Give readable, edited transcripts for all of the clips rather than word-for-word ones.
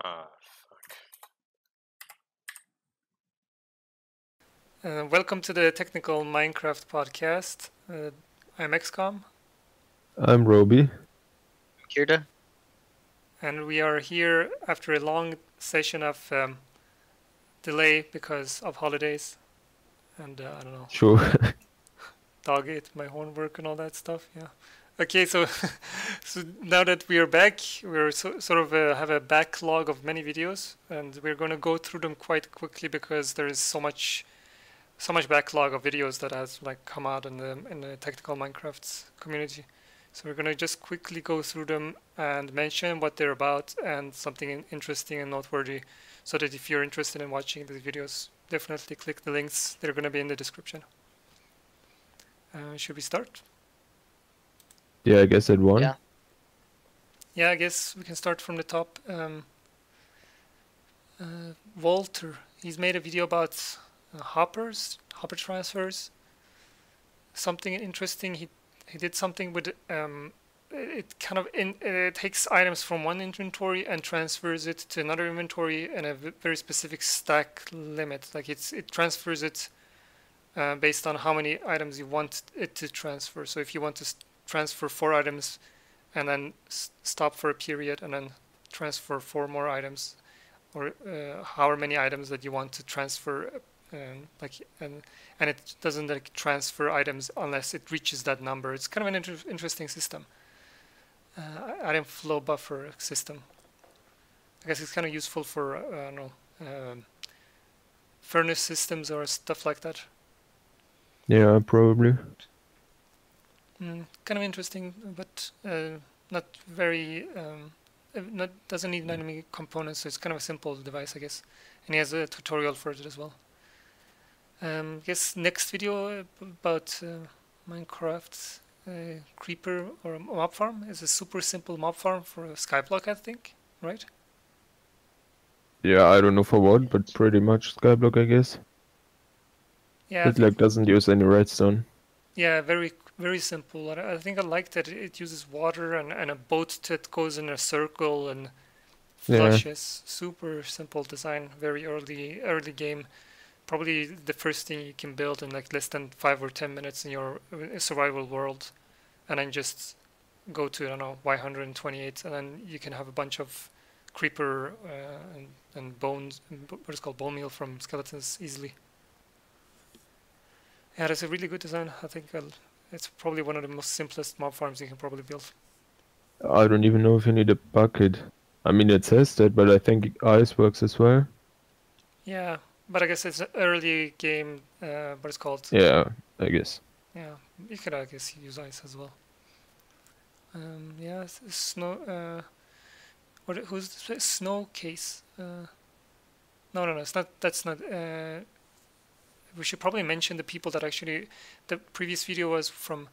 Ah, fuck. Welcome to the Technical Minecraft podcast. I'm XCOM, I'm Roby. Kirda. and we are here after a long session of delay because of holidays, and I don't know, Sure. dog ate my homework and all that stuff. Yeah. Okay, so so now that we are back, we're sort of have a backlog of many videos, and we're going to go through them quite quickly because there is so much backlog of videos that has like come out in the technical Minecraft community. So we're gonna just quickly go through them and mention what they're about and something interesting and noteworthy, so that if you're interested in watching these videos, definitely click the links. They're gonna be in the description. Should we start? Yeah, I guess at one. Yeah. Yeah, I guess we can start from the top. Walter, he's made a video about hopper transfers. Something interesting. He did something with it kind of it takes items from one inventory and transfers it to another inventory in a very specific stack limit. Like it transfers it based on how many items you want it to transfer. So if you want to transfer 4 items and then stop for a period and then transfer 4 more items, or however many items that you want to transfer, and it doesn't like transfer items unless it reaches that number. It's kind of an interesting system. Item flow buffer system. I guess it's kind of useful for I don't know, furnace systems or stuff like that. Yeah, probably. Kind of interesting, but not very. Doesn't need many components, so it's kind of a simple device, I guess. And he has a tutorial for it as well. I guess next video about Minecraft creeper or mob farm is a super simple mob farm for a skyblock, I think, right? Yeah, I don't know for what, but pretty much Skyblock, I guess. Yeah, It like doesn't use any redstone. yeah, very simple. I think I like that it uses water and a boat that goes in a circle and flushes. Yeah. Super simple design, very early game. Probably the first thing you can build in like less than 5 or 10 minutes in your survival world, and then just go to, I don't know, Y128, and then you can have a bunch of creeper and bones, what is called bone meal from skeletons easily. Yeah, that's a really good design. I think it's probably one of the most simplest mob farms you can probably build. I don't even know if you need a bucket. I mean, it says that, but I think ice works as well. Yeah, but I guess it's an early game, but it's called. Yeah, I guess. Yeah, you could, I guess, use ice as well. Yeah, snow. Who's this? Snow case? No, it's not. That's not. We should probably mention the people that actually. The previous video was from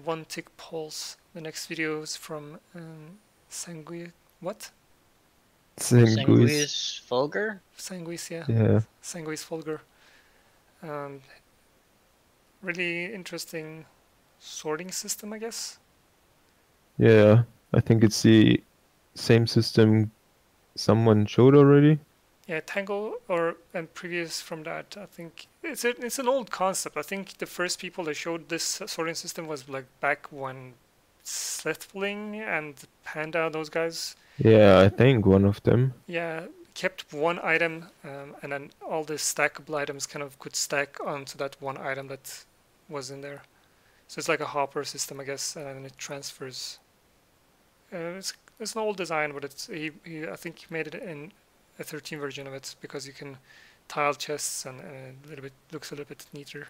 One Tick Pulse. The next video is from Sanguis. What? Sanguis Fulgur? Sanguis, yeah. Yeah. Sanguis Fulgur. Really interesting sorting system, I guess. Yeah, I think it's the same system someone showed already. Yeah, Tango and previous from that. I think it's an old concept. I think the first people that showed this sorting system was like back when Slethbling and Panda, those guys. Yeah, I think one of them. Yeah, kept one item, and then all the stackable items kind of could stack onto that one item that was in there. So it's like a hopper system, I guess, and it transfers. It's an old design, but he I think he made it in a 13 version of it because you can tile chests and looks a little bit neater.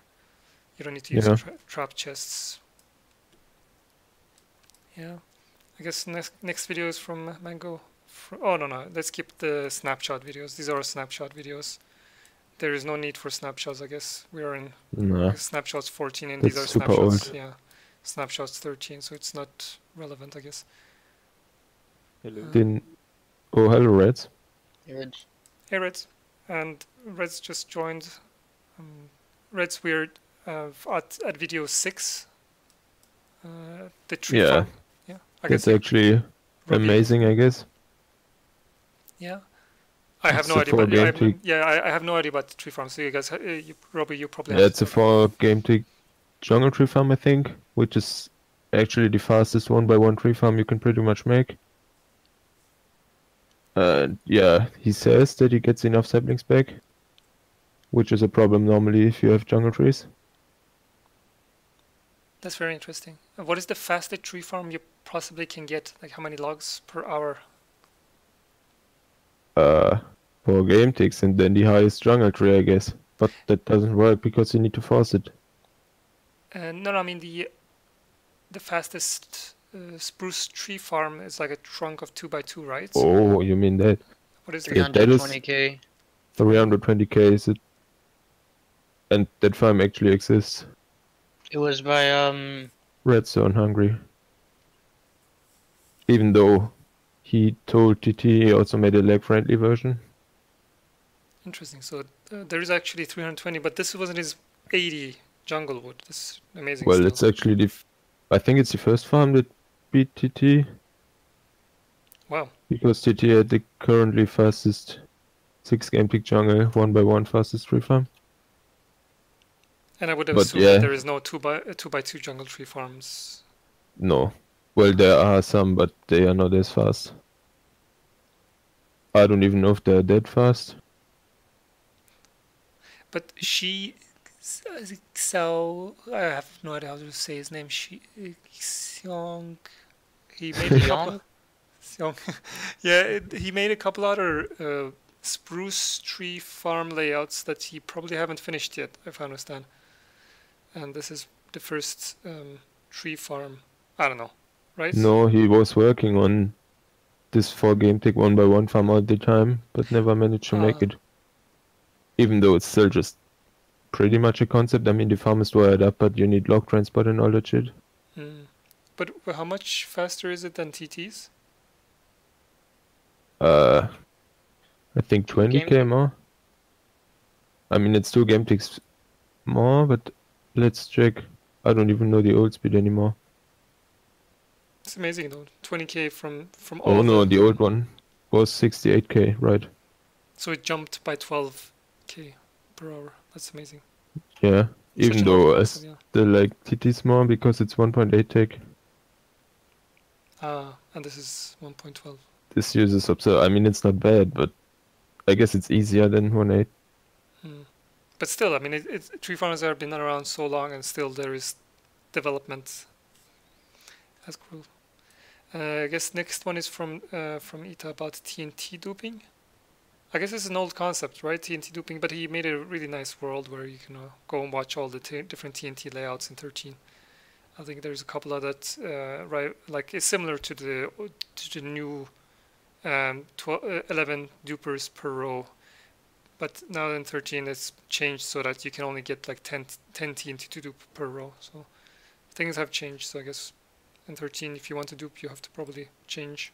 You don't need to use trap chests. Yeah, I guess next video is from Mango. Oh no, let's skip the snapshot videos. These are snapshot videos. There is no need for snapshots, I guess. We are in snapshots 14 and these are snapshots. Old. Yeah, snapshots 13, so it's not relevant, I guess. Hello. Hello, Reds. Hey, Reds. Hey, Reds. And Reds just joined. Reds, we're at video 6. The tree farm. Yeah, I guess actually amazing, I guess. Yeah. I have It's no a idea, but 4-game tick. I have no idea about the tree farm. So you guys, Robbie, you probably Yeah, have. it's a 4-game tick jungle tree farm, I think, which is actually the fastest 1x1 tree farm you can pretty much make. Yeah, he says that he gets enough saplings back, which is a problem normally if you have jungle trees. That's very interesting. What is the fastest tree farm you possibly can get? Like how many logs per hour? 4-game ticks and then the highest jungle tree, I guess. But that doesn't work because you need to force it. No, I mean the fastest spruce tree farm is like a trunk of 2x2, right? Oh, you mean that? What is it? Yeah, that is 320k. 320k, is it? And that farm actually exists. It was by Redstone Hungry. Even though he told TT he also made a lag-friendly version. Interesting. So there is actually 320, but this wasn't his 80 jungle wood. This is amazing. Well, still. it's actually I think it's the first farm that beat TT. Wow. Because TT had the currently fastest 6-game tick jungle, 1x1 fastest tree farm. And I would have But assumed yeah. that there is no 2x2 jungle tree farms. No. Well, there are some, but they are not as fast. I don't even know if they're that fast. But so I have no idea how to say his name. Xiong. He made a couple. Xiong. Yeah, he made a couple other spruce tree farm layouts that he probably haven't finished yet, if I understand. And this is the first tree farm. I don't know, right? No, he was working on this 4-game tick 1x1 farm all the time, but never managed to make it. Even though it's still just pretty much a concept. I mean, the farm is wired up, but you need log transport and all that shit. But how much faster is it than TT's? I think 20k more. I mean, it's 2 game ticks more, but let's check. I don't even know the old speed anymore. It's amazing though. 20k from all. Oh no, the old one was 68k, right? So it jumped by 12k per hour. That's amazing. Yeah, even though I still like TT's more because it's 1.8 tick. And this is 1.12. This uses I mean, it's not bad, but I guess it's easier than 1.8. But still, I mean, tree farms have been around so long, and still there is development. That's cool. I guess next one is from Ita about TNT duping. I guess it's an old concept, right? TNT duping, but he made a really nice world where you can go and watch all the different TNT layouts in 13. I think there's a couple of that, right? Like it's similar to the new 11 dupers per row, but now in 13 it's changed so that you can only get like 10 TNT to dupe per row. So things have changed. So I guess in 13, if you want to dupe, you have to probably change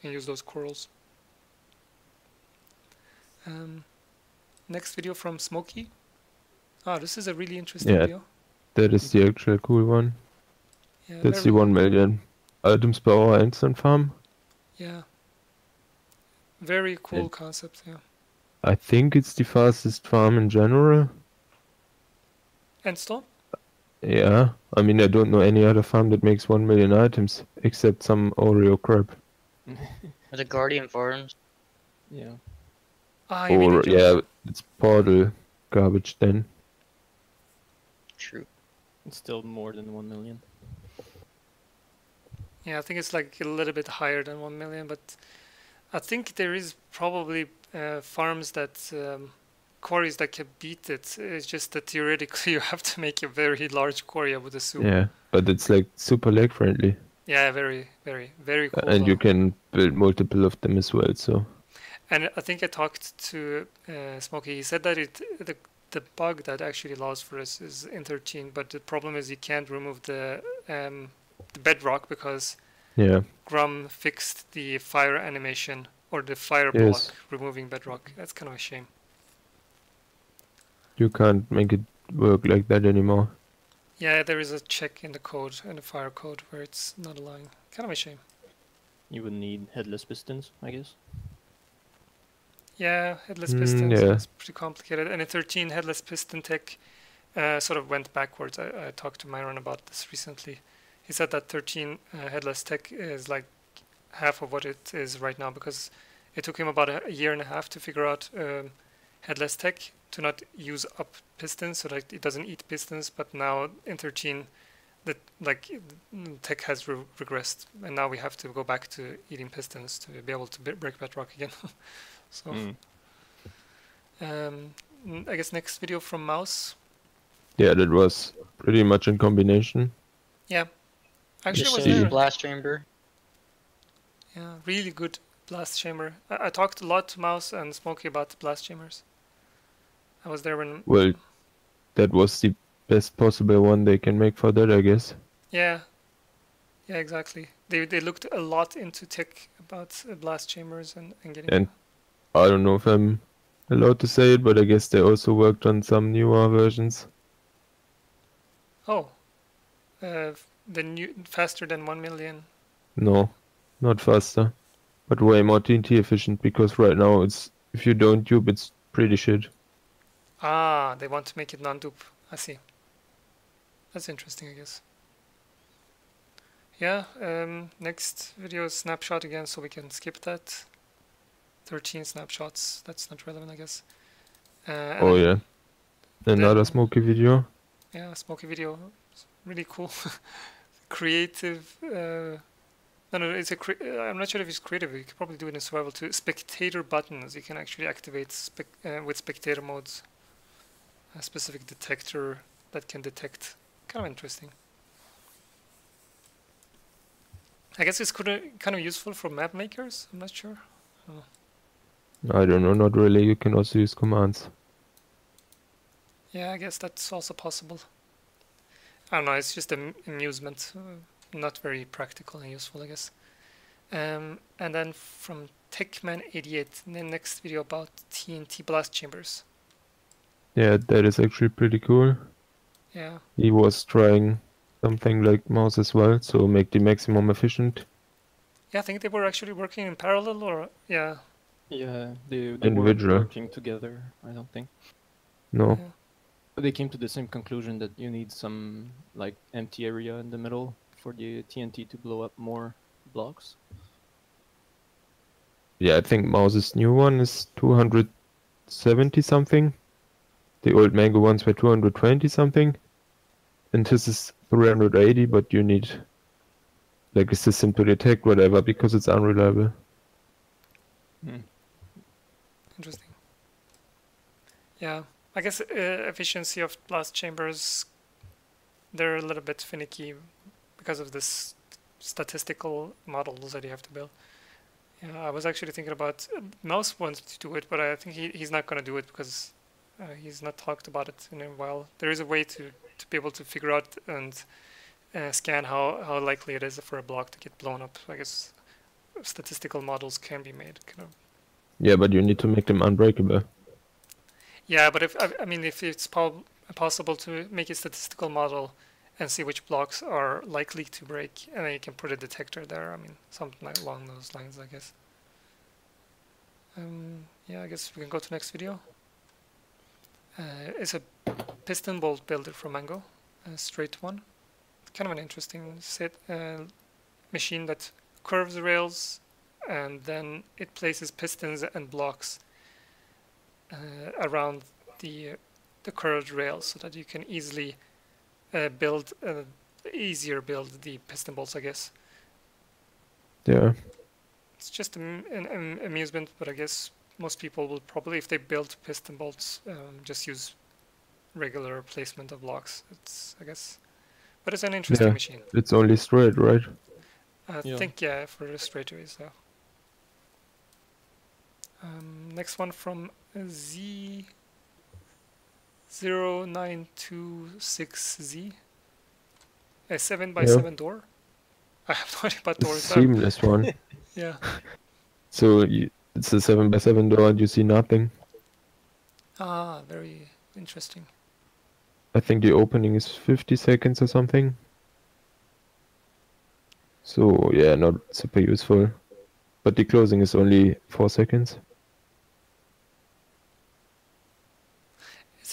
and use those corals. Next video from Smokey. This is a really interesting video. That is the actual cool one. Yeah, that's the 1 million items per hour endstone farm. Yeah. Very cool concept, yeah. I think it's the fastest farm in general. Endstone? Yeah. I mean, I don't know any other farm that makes 1 million items, except some Oreo crap. The Guardian Farms. Yeah. Or, yeah, it's Portal garbage then. True. It's still more than 1 million. Yeah, I think it's like a little bit higher than 1 million, but I think there is probably farms that quarries that can beat it. It's just that theoretically you have to make a very large quarry, I would assume. Yeah, but it's like super lag friendly. Yeah, very, very, very cool. And you can build multiple of them as well, so. And I think I talked to Smokey. He said that the bug that actually allows for this is in 13, but the problem is you can't remove the bedrock because Grum fixed the fire animation or the fire block removing bedrock. That's kind of a shame. You can't make it work like that anymore. Yeah, there is a check in the code, in the fire code, where it's not allowing. Kind of a shame. You would need headless pistons, I guess. Yeah, headless pistons Yeah. is pretty complicated. And in 13, headless piston tech sort of went backwards. I talked to Myron about this recently. He said that 13 headless tech is like half of what it is right now because it took him about a year and a half to figure out headless tech to not use up pistons so that it doesn't eat pistons. But now in 13, that like tech has regressed, and now we have to go back to eating pistons to be able to break bedrock again. So I guess next video from Mouse. Yeah, that was pretty much in combination. Yeah, actually Just was a there. blast chamber. Yeah, really good blast chamber. I talked a lot to Mouse and Smokey about the blast chambers. I was there when. Well, that was the best possible one they can make for that, I guess. Yeah, yeah, exactly. They looked a lot into tech about blast chambers and getting. And I don't know if I'm allowed to say it, but I guess they also worked on some newer versions. Oh, the new faster than 1 million. No, not faster, but way more TNT efficient because right now it's if you don't dupe, it's pretty shit. Ah, they want to make it non-dupe. I see. That's interesting, I guess. Yeah, next video is snapshot again, so we can skip that. 13 snapshots, that's not relevant, I guess. Oh yeah, another Smoky video. Yeah, Smoky video, it's really cool. Creative. No, it's I'm not sure if it's creative. You could probably do it in survival too. Spectator buttons you can actually activate with spectator modes. A specific detector that can detect. Kind of interesting. I guess it's kind of useful for map makers. I'm not sure. I don't know, not really. You can also use commands. Yeah, I guess that's also possible. I don't know. It's just amusement. Not very practical and useful, I guess. And then from Techman88, the next video about TNT blast chambers. Yeah, that is actually pretty cool. Yeah. He was trying something like mouse as well, so make the maximum efficient. Yeah, I think they were actually working in parallel, or yeah. Yeah, they weren't Individual. working together, I don't think. No. Yeah. But they came to the same conclusion that you need some like empty area in the middle for the TNT to blow up more blocks. Yeah, I think mouse's new one is 270 something. The old Mango ones were 220 something. And this is 380, but you need like a system to detect whatever because it's unreliable. Interesting. Yeah, I guess efficiency of blast chambers, they're a little bit finicky because of this statistical models that you have to build. Yeah, I was actually thinking about Mouse wants to do it, but I think he's not going to do it because he's not talked about it in a while. There is a way to be able to figure out and scan how likely it is for a block to get blown up. I guess statistical models can be made, kind of. Yeah, but you need to make them unbreakable. Yeah, but if it's possible to make a statistical model and see which blocks are likely to break, and then you can put a detector there. I mean, something along those lines, I guess. Yeah, I guess we can go to next video. It's a piston bolt builder from Mango, a straight one. Kind of an interesting machine that curves rails, and then it places pistons and blocks around the curved rails so that you can easily easier build the piston bolts, I guess. Yeah. It's just an amusement, but I guess most people will probably, if they build piston bolts, just use regular placement of blocks. I guess, but it's an interesting machine. It's only straight, right? I think, yeah, for the straightaways, yeah. Next one from Z0926Z. A 7x7 door. I have no idea about doors. Seamless one. Yeah. So it's a 7x7 door and you see nothing. Ah, very interesting. I think the opening is 50 seconds or something. So yeah, not super useful. But the closing is only 4 seconds.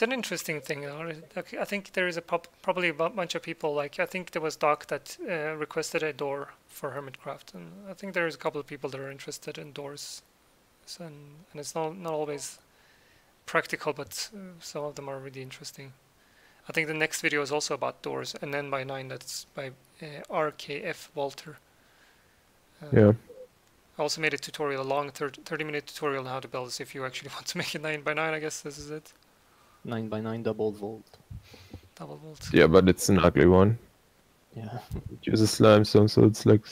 It's an interesting thing. I think there is probably a bunch of people. Like I think there was Doc that requested a door for Hermitcraft, and I think there is a couple of people that are interested in doors, and it's not always practical, but some of them are really interesting. I think the next video is also about doors, and then by 9 that's by RKF Walter. Yeah. I also made a tutorial, a long 30-minute tutorial on how to build this. If you actually want to make it 9 by 9, I guess this is it. 9 by 9 double vault. Double vault. Yeah, but it's an ugly one. Yeah. It uses limestone, so it's like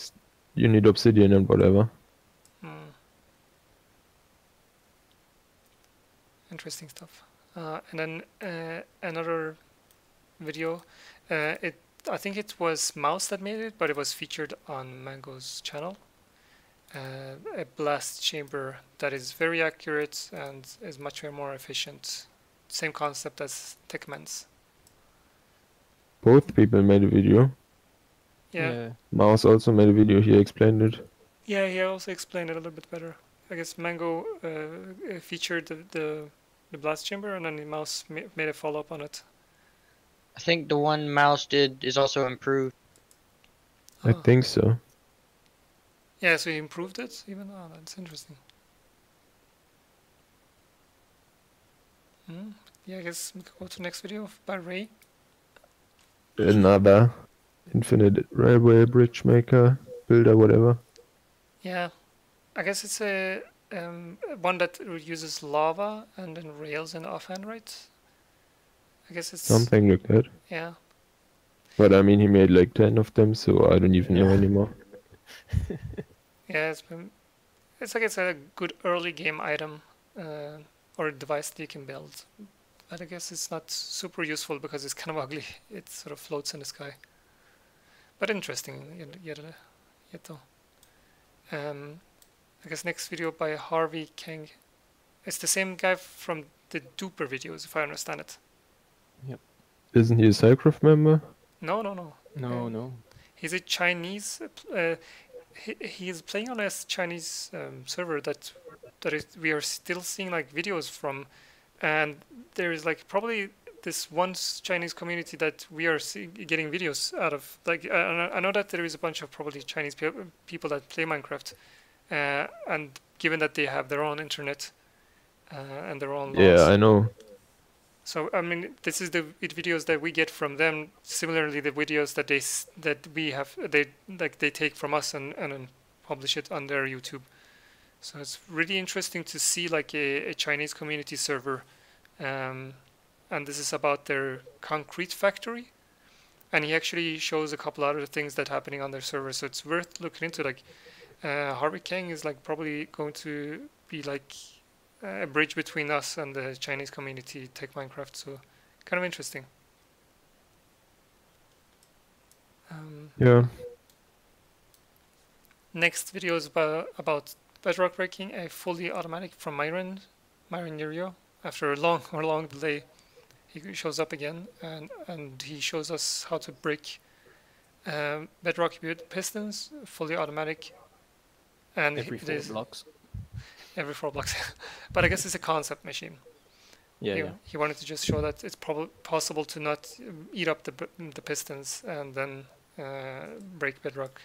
you need obsidian and whatever. Interesting stuff. And then another video. I think it was Mouse that made it, but it was featured on Mango's channel. A blast chamber that is very accurate and is much more efficient. Same concept as Techman's. Both people made a video. Yeah. Mouse also made a video, he explained it. Yeah, he also explained it a little bit better. I guess Mango featured the blast chamber, and then the Mouse made a follow-up on it. I think the one Mouse did is also improved. I think so. Yeah, so he improved it even? Oh, that's interesting. Yeah, I guess we could go to the next video by Ray. Another infinite railway bridge maker, builder, whatever. Yeah, I guess it's a one that uses lava and then rails and offhand, right? I guess it's something like that. Yeah. But I mean, he made like 10 of them, so I don't even know anymore. Yeah, it's like it's a good early game item or a device that you can build. But I guess it's not super useful because it's kind of ugly. It sort of floats in the sky. But interesting, yet though. I guess next video by Harvey Kang. It's the same guy from the Duper videos, if I understand it. Yep. Isn't he a Cycraft member? No. No. He's a Chinese. He is playing on a Chinese server that we are still seeing like videos from, and there is like probably this one Chinese community that we are getting videos out of. Like I know that there is a bunch of probably Chinese people that play Minecraft, and given that they have their own internet and their own laws. Yeah, I know. So I mean, this is the videos that we get from them. Similarly, the videos that we have, they take from us and publish it on their YouTube. So it's really interesting to see like a Chinese community server, and this is about their concrete factory. And he actually shows a couple other things that are happening on their server. So it's worth looking into. Like Harvey Kang is like probably going to be like a bridge between us and the Chinese community Tech Minecraft, so kind of interesting. Yeah. Next video is about bedrock breaking, a fully automatic from Myron Yurio. After a long delay, he shows up again, and he shows us how to break bedrock pistons, fully automatic, and every 4 blocks. Every 4 blocks. But I guess it's a concept machine. Yeah. He wanted to just show that it's possible to not eat up the pistons and then break bedrock.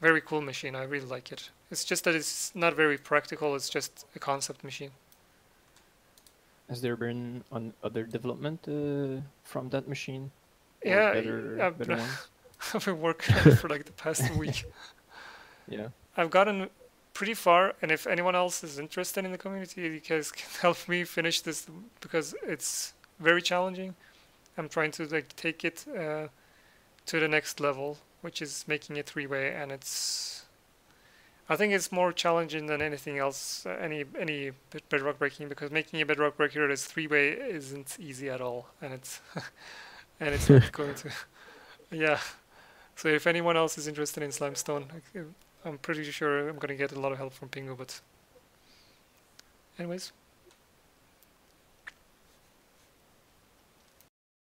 Very cool machine. I really like it. It's just that it's not very practical. It's just a concept machine. Has there been other development from that machine? Yeah, better ones? I've been working on it for like the past week. Yeah. I've gotten pretty far, and if anyone else is interested in the community, you guys can help me finish this because it's very challenging. I'm trying to like take it to the next level, which is making it 3-way, and I think it's more challenging than anything else, any bedrock breaking, because making a bedrock breaker that is 3-way isn't easy at all, and it's not going to. Yeah. So if anyone else is interested in Slimestone, I'm pretty sure I'm gonna get a lot of help from Pingu, but anyways.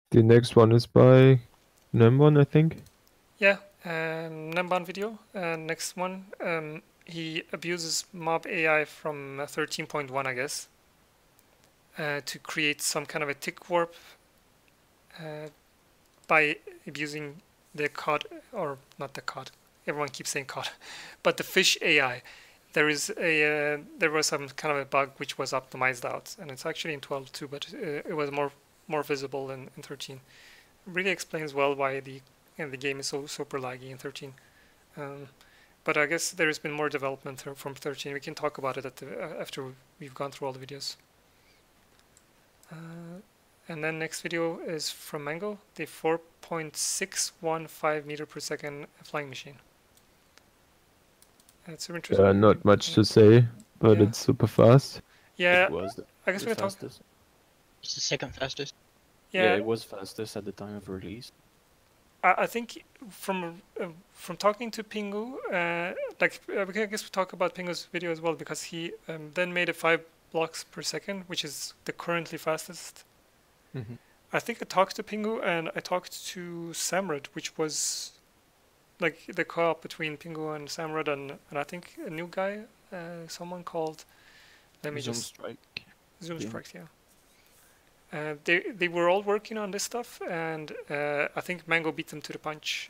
The next one is by Nembon, I think. Yeah, Nemban video. Next one, he abuses mob AI from 13.1, I guess. to create some kind of a tick warp by abusing the cod, or not the cod. Everyone keeps saying cod, but the fish AI. There was some kind of a bug which was optimized out, and it's actually in 12 too, but it was more visible in 13. Really explains well why the game is so super laggy in 13. But I guess there's been more development from 13. We can talk about it after we've gone through all the videos. And then next video is from Mango, the 4.615 meter per second flying machine. It's super interesting. Not much to say, but Yeah. it's super fast. Yeah, It was I guess the we're gonna talk. fastest. It's the second fastest. Yeah, it was fastest at the time of release. I think from talking to Pingu, I guess we talk about Pingu's video as well, because he then made a 5 blocks per second, which is the currently fastest. Mm-hmm. I think I talked to Pingu and I talked to Samrad, which was like the co-op between Pingu and Samrad, and I think a new guy, someone called, Zoom Strike. Zoom Yeah. Strike, yeah. They were all working on this stuff, and I think Mango beat them to the punch,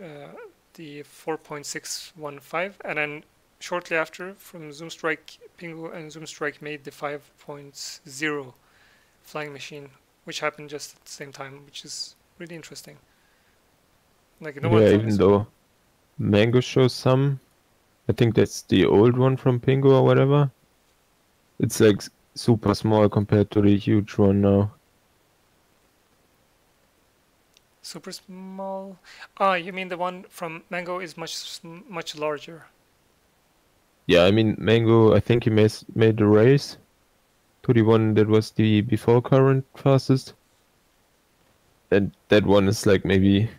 the 4.615, and then shortly after, from Zoom Strike, Pingu and Zoom Strike made the 5.0 flying machine, which happened just at the same time, which is really interesting. Like no one Yeah, thought even this- though Mango shows some, I think that's the old one from Pingu or whatever. It's like super small compared to the huge one now. super small. Ah, you mean the one from Mango is much larger. Yeah, I mean Mango, I think he made the race to the one that was the before current fastest. And that one is like maybe,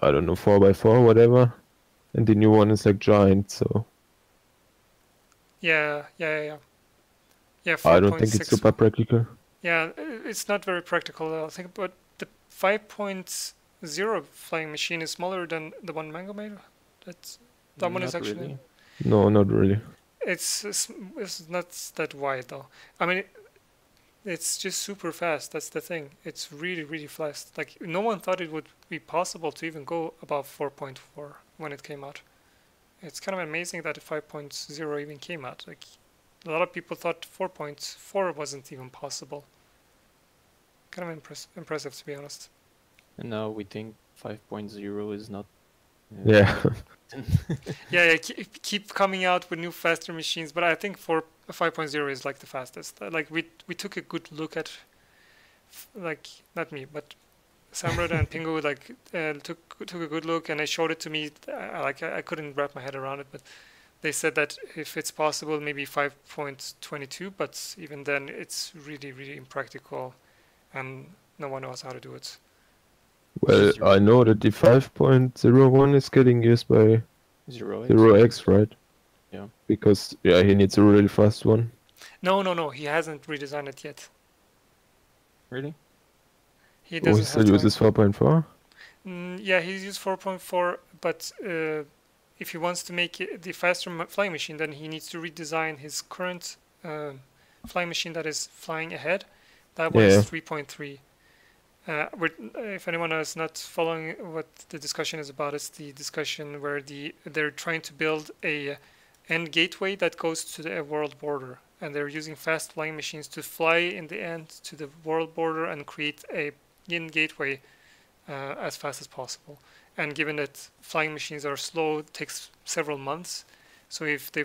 I don't know, 4x4 whatever. And the new one is like giant, so Yeah. Yeah, I don't think it's 4.6. super practical. Yeah, it's not very practical, I think, but the 5.0 flying machine is smaller than the one Mango made. That one is Not actually really. No, not really. it's not that wide though. I mean, it's just super fast. That's the thing. It's really fast. Like no one thought it would be possible to even go above 4.4 when it came out. It's kind of amazing that the 5.0 even came out. Like a lot of people thought 4.4 wasn't even possible. Kind of impressive, to be honest. And now we think 5.0 is not. Yeah. Yeah, keep coming out with new faster machines, but I think 5.0 is like the fastest. Like we took a good look at, like not me, but Samrad and Pingu like took a good look, and they showed it to me. I couldn't wrap my head around it, but they said that if it's possible, maybe 5.22, but even then, it's really impractical, and no one knows how to do it. Well, I know that the 5.01 is getting used by 0x, right? Yeah. Because, yeah, he needs a really fast one. No, he hasn't redesigned it yet. Really? He Oh, doesn't he still have uses 4.4? Yeah, he's used 4.4, but if he wants to make it the faster flying machine, then he needs to redesign his current flying machine that is flying ahead. That one is 3.3. If anyone is not following what the discussion is about, it's the discussion where they're trying to build a end gateway that goes to the world border, and they're using fast flying machines to fly in the end to the world border and create a end gateway as fast as possible. And given that flying machines are slow, it takes several months. So if they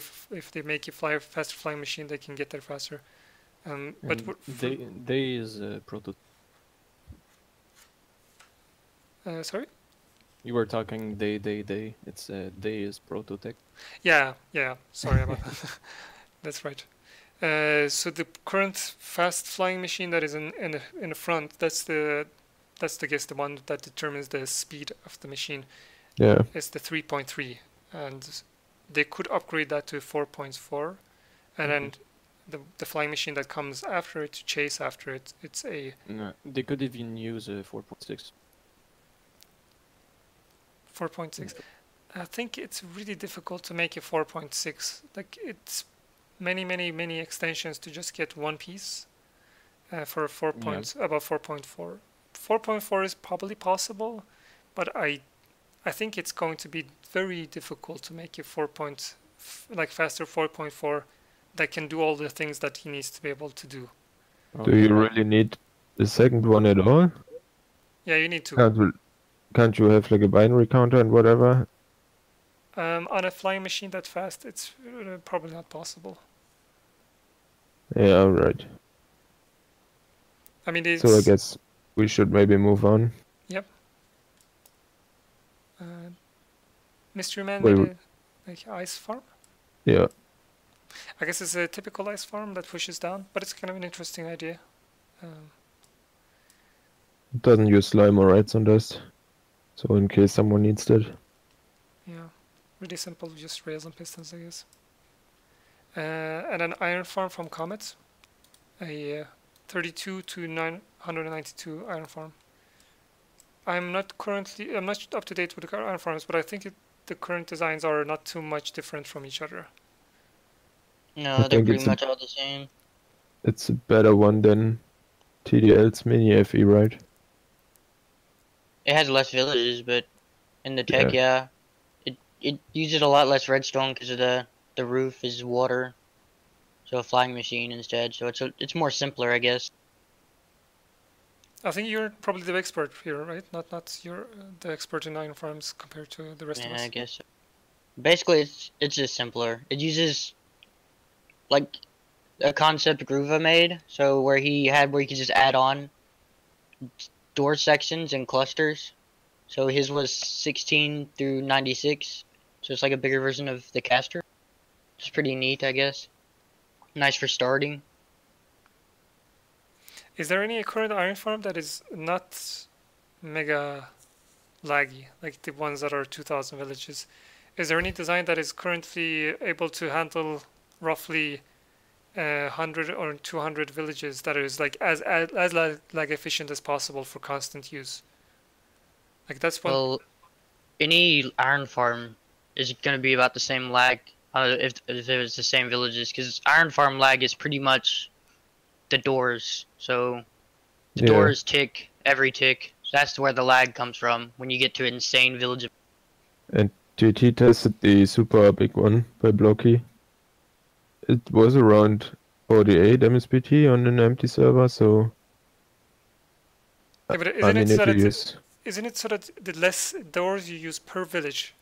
make a faster flying machine, they can get there faster. But they is a prototype. Sorry? You were talking they. It's they is prototype. Yeah. Sorry about that. That's right. So the current fast flying machine that is in the front, that's I guess the one that determines the speed of the machine. Yeah. It's the 3.3, and they could upgrade that to 4.4, and then the flying machine that comes after it, to chase after it, it's a. No, they could even use a 4.6. 4.6. I think it's really difficult to make a 4.6. Like it's many extensions to just get one piece, for Yeah. above 4.4. 4.4 is probably possible, but I think it's going to be very difficult to make a faster 4.4 that can do all the things that he needs to be able to do. Do you really need the second one at all? Yeah, you need to. Can't you have like a binary counter and whatever? On a flying machine that fast, it's probably not possible. Yeah, right. I mean, it's... So I guess we should maybe move on. Yep. Mystery Man Well, made a like ice farm. Yeah. I guess it's a typical ice farm that pushes down, but it's kind of an interesting idea. It doesn't use slime or rats on dust. So in case someone needs that. Yeah, really simple, just rails and pistons, I guess. And an iron farm from Comet, a 32 to 992 iron farm. I'm not up to date with the iron farms, but I think the current designs are not too much different from each other. No, I they're think pretty much all the same. It's a better one than TDL's mini FE, right? It has less villages, but in the tech, yeah, it uses a lot less redstone because of the roof is water, so a flying machine instead. So it's more simpler, I guess. I think you're probably the expert here, right? Not you're the expert in iron farms compared to the rest of us. Yeah, I guess so. Basically, it's just simpler. It uses like a concept Groova made, so where you could just add on door sections and clusters. So his was 16 through 96, so it's like a bigger version of the caster. It's pretty neat, I guess. Nice for starting. Is there any current iron farm that is not mega laggy, like the ones that are 2,000 villages? Is there any design that is currently able to handle roughly 100 or 200 villages that is like as lag efficient as possible for constant use? Like that's one. Well, any iron farm is going to be about the same lag if it was the same villages, because iron farm lag is pretty much the doors. So the doors tick every tick. So that's where the lag comes from when you get to insane village. And GT tested the super big one by Blocky. It was around 48 MSBT on an empty server, so Yeah, but I mean, if you use... Isn't it so that the less doors you use per village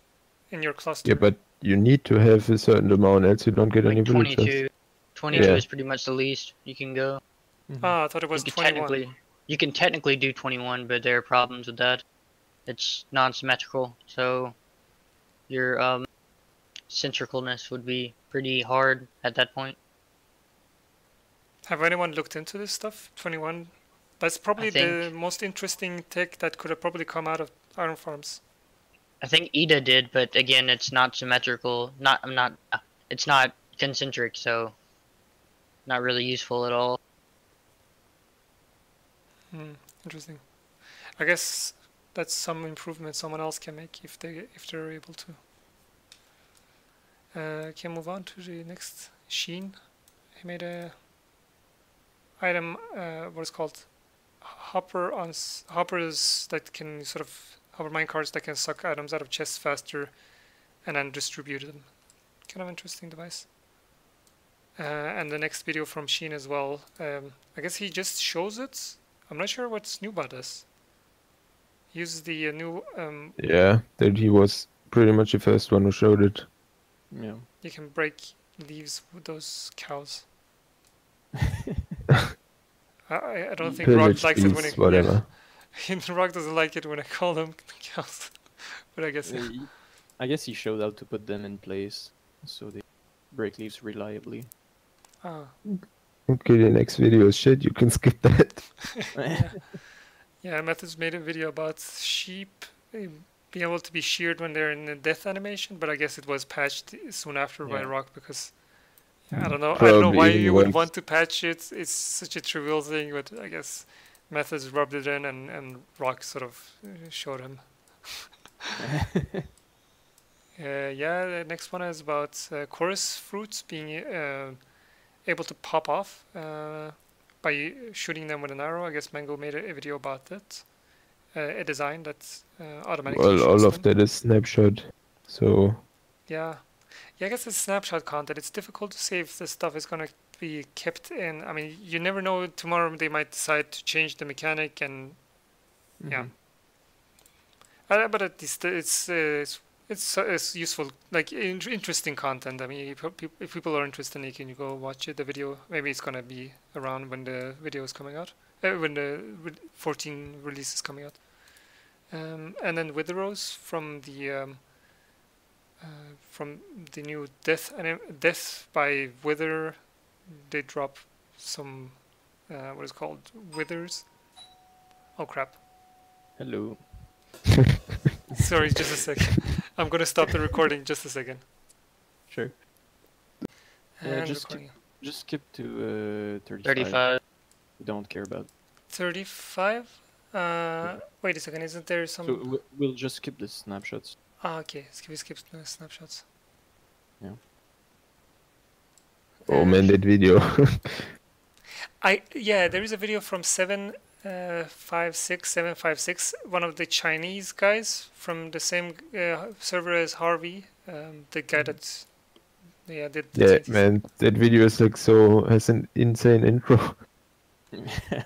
in your cluster? Yeah, but you need to have a certain amount, else you don't get any villagers. 22. 22 is pretty much the least you can go. Ah, I thought it was 21. You can technically do 21, but there are problems with that. It's non-symmetrical, so your centricalness would be pretty hard at that point. Have anyone looked into this stuff? 21? That's probably the most interesting tech that could have probably come out of iron farms. I think Ida did, but again, it's not symmetrical. It's not concentric, so not really useful at all. Interesting. I guess that's some improvement someone else can make if they're able to. Can move on to the next Sheen. He made a item. What is called hoppers that can sort of hopper minecarts that can suck items out of chests faster, and then distribute them. Kind of interesting device. And the next video from Sheen as well. I guess he just shows it. I'm not sure what's new about this. He uses the new. Yeah, that he was pretty much the first one who showed it. Yeah. You can break leaves with those cows. I don't think Rock likes it when it. Whatever. Yeah. Rock doesn't like it when I call them cows, but I guess. I guess he showed how to put them in place so they break leaves reliably. Ah. Okay, the next video is shit. You can skip that. Yeah, Methods made a video about sheep being able to be sheared when they're in a death animation, but I guess it was patched soon after by Rock because I don't know. I don't know why you would want to patch it. It's such a trivial thing, but I guess Methods rubbed it in and Rock sort of showed him. Yeah, the next one is about chorus fruits being able to pop off. by shooting them with an arrow. I guess Mango made a video about that. A design that automatically Well, shoots all of them. that is snapshot, so Yeah. Yeah, I guess it's snapshot content. It's difficult to say if this stuff is going to be kept in. I mean, you never know. Tomorrow they might decide to change the mechanic, and yeah. But at least it's useful, like interesting content. I mean, if people are interested, they can go watch it. The video, maybe it's gonna be around when the video is coming out, when the 14 release is coming out. And then Witherows from the new Death by Wither. They drop some what is it called, Withers. Oh crap! Hello. Sorry, just a second. I'm gonna stop the recording just a second. Sure. And just recording. Just skip to 35. 35. We don't care about. 35. Wait a second. Isn't there some? So we'll just skip the snapshots. Ah, okay. We skip the snapshots. Yeah. oh man, that video. Yeah, there is a video from 756, one of the Chinese guys from the same server as Harvey, the guy that did the Yeah, TNT. man, that video is like has an insane intro. Yeah.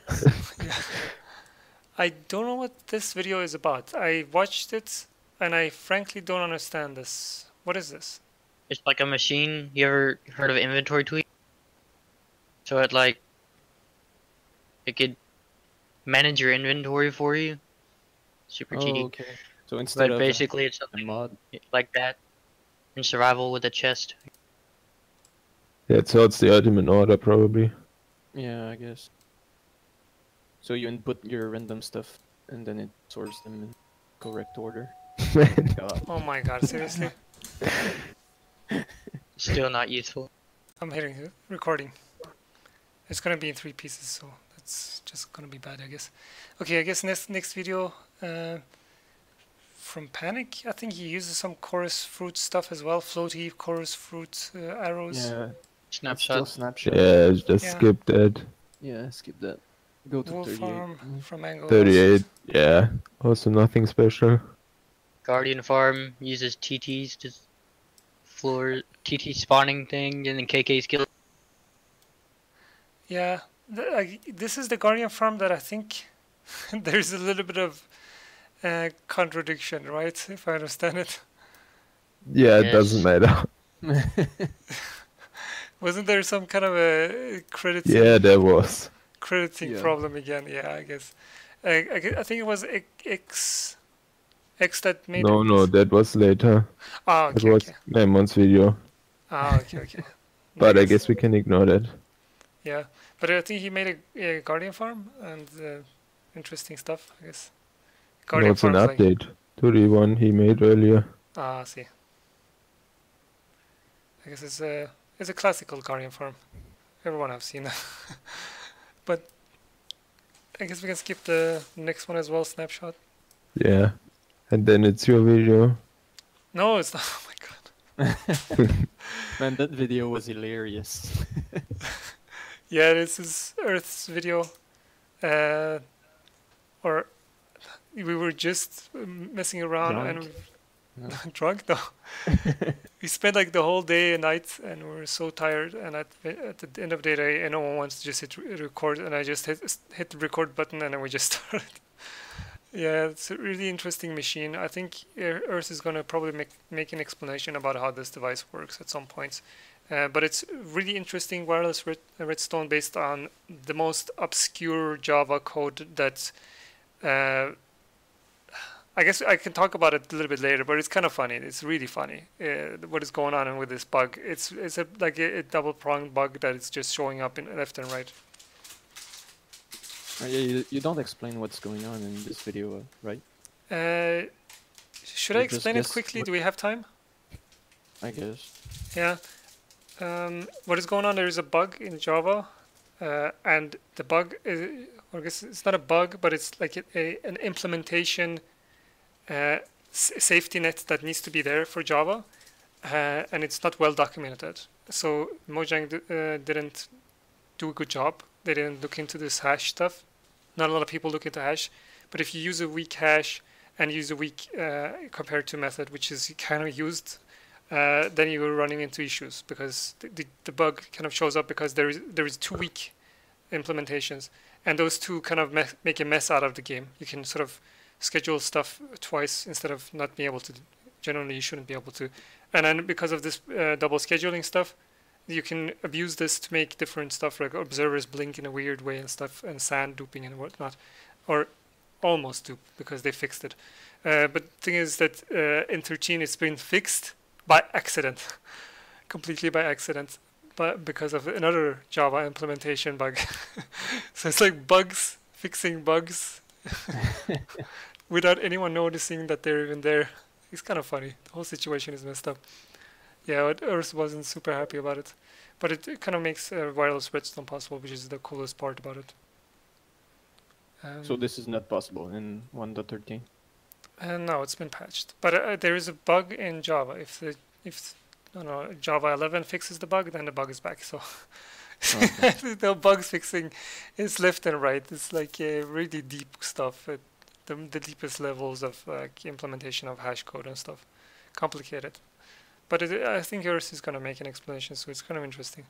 I don't know what this video is about. I watched it and I frankly don't understand this. What is this? It's like a machine. You ever heard of inventory tweak? So it could manage your inventory for you. Super cheaty. Okay. So instead But of basically it's a something mod. like that in survival with a chest. Yeah, so it's the ultimate order probably. Yeah, I guess. So you input your random stuff, and then it sorts them in correct order. God. Oh my god, seriously? Still not useful. I'm hitting recording. It's gonna be in 3 pieces, so that's just gonna be bad, I guess. Okay, I guess next video from Panic. I think he uses some chorus fruit stuff as well. Floaty chorus fruit arrows. Yeah. Snapshot. Snapshot. Yeah, just Yeah. skip that. Yeah, skip that. Go to Wolf 38. Farm from Angle. 38, yeah. Also nothing special. Guardian Farm uses TT's to floor TT spawning thing and then KK skill. Yeah, this is the Guardian Farm that I think there's a little bit of contradiction, right? If I understand it. Yeah, it Yes. doesn't matter. Wasn't there some kind of a crediting? Yeah, there was. Crediting Yeah. problem again. Yeah, I guess. I think it was X that made No, it. no, that was later. Ah, It okay, was okay. Neymon's video. Ah, okay, okay. But I guess we can ignore that. Yeah, but I think he made a Guardian Farm and interesting stuff, I guess. No, it's an Farm is like- update to the one he made earlier. I see. I guess it's a classical Guardian Farm. Everyone have seen that. But I guess we can skip the next one as well, Snapshot. Yeah. And then it's your video. No, it's not. Oh my god. Man, that video was hilarious. Yeah, this is Earth's video. Or we were just messing around Drunk? and drunk though. We spent like the whole day and night, and we were so tired. And at the end of the day, no one wants to just hit record, and I just hit the record button, and then we just started. Yeah, it's a really interesting machine. I think Earth is gonna probably make an explanation about how this device works at some point. But it's really interesting wireless redstone based on the most obscure Java code that. I guess I can talk about it a little bit later, but it's kind of funny. It's really funny what is going on with this bug. It's like a double-pronged bug that is just showing up in left and right. Yeah, you don't explain what's going on in this video, right? Should I You just explain it guess quickly? what- Do we have time? I guess. Yeah. What is going on? There is a bug in Java, and the bug is, or I guess it's not a bug, but it's like an implementation safety net that needs to be there for Java, and it's not well documented. So Mojang didn't do a good job they didn't look into this hash stuff. Not a lot of people look into hash, but if you use a weak hash and use a weak comparator method, which is kind of used, then you're running into issues because the bug kind of shows up because there is two weak implementations, and those two kind of make a mess out of the game. You can sort of schedule stuff twice instead of not being able to. Generally, you shouldn't be able to. And then because of this double scheduling stuff, you can abuse this to make different stuff, like observers blink in a weird way and stuff, and sand duping and whatnot, or almost dupe because they fixed it. But the thing is that in 13 it's been fixed by accident, completely by accident, but because of another Java implementation bug. So it's like bugs fixing bugs without anyone noticing that they're even there. It's kind of funny. The whole situation is messed up. Yeah, Earth wasn't super happy about it, but it kind of makes wireless redstone possible, which is the coolest part about it. So this is not possible in 1.13? No, it's been patched, but there is a bug in Java. If Java 11 fixes the bug, then the bug is back. So Okay. the bug fixing is left and right. It's like really deep stuff. The deepest levels of implementation of hash code and stuff. Complicated. But I think yours is going to make an explanation, so it's kind of interesting.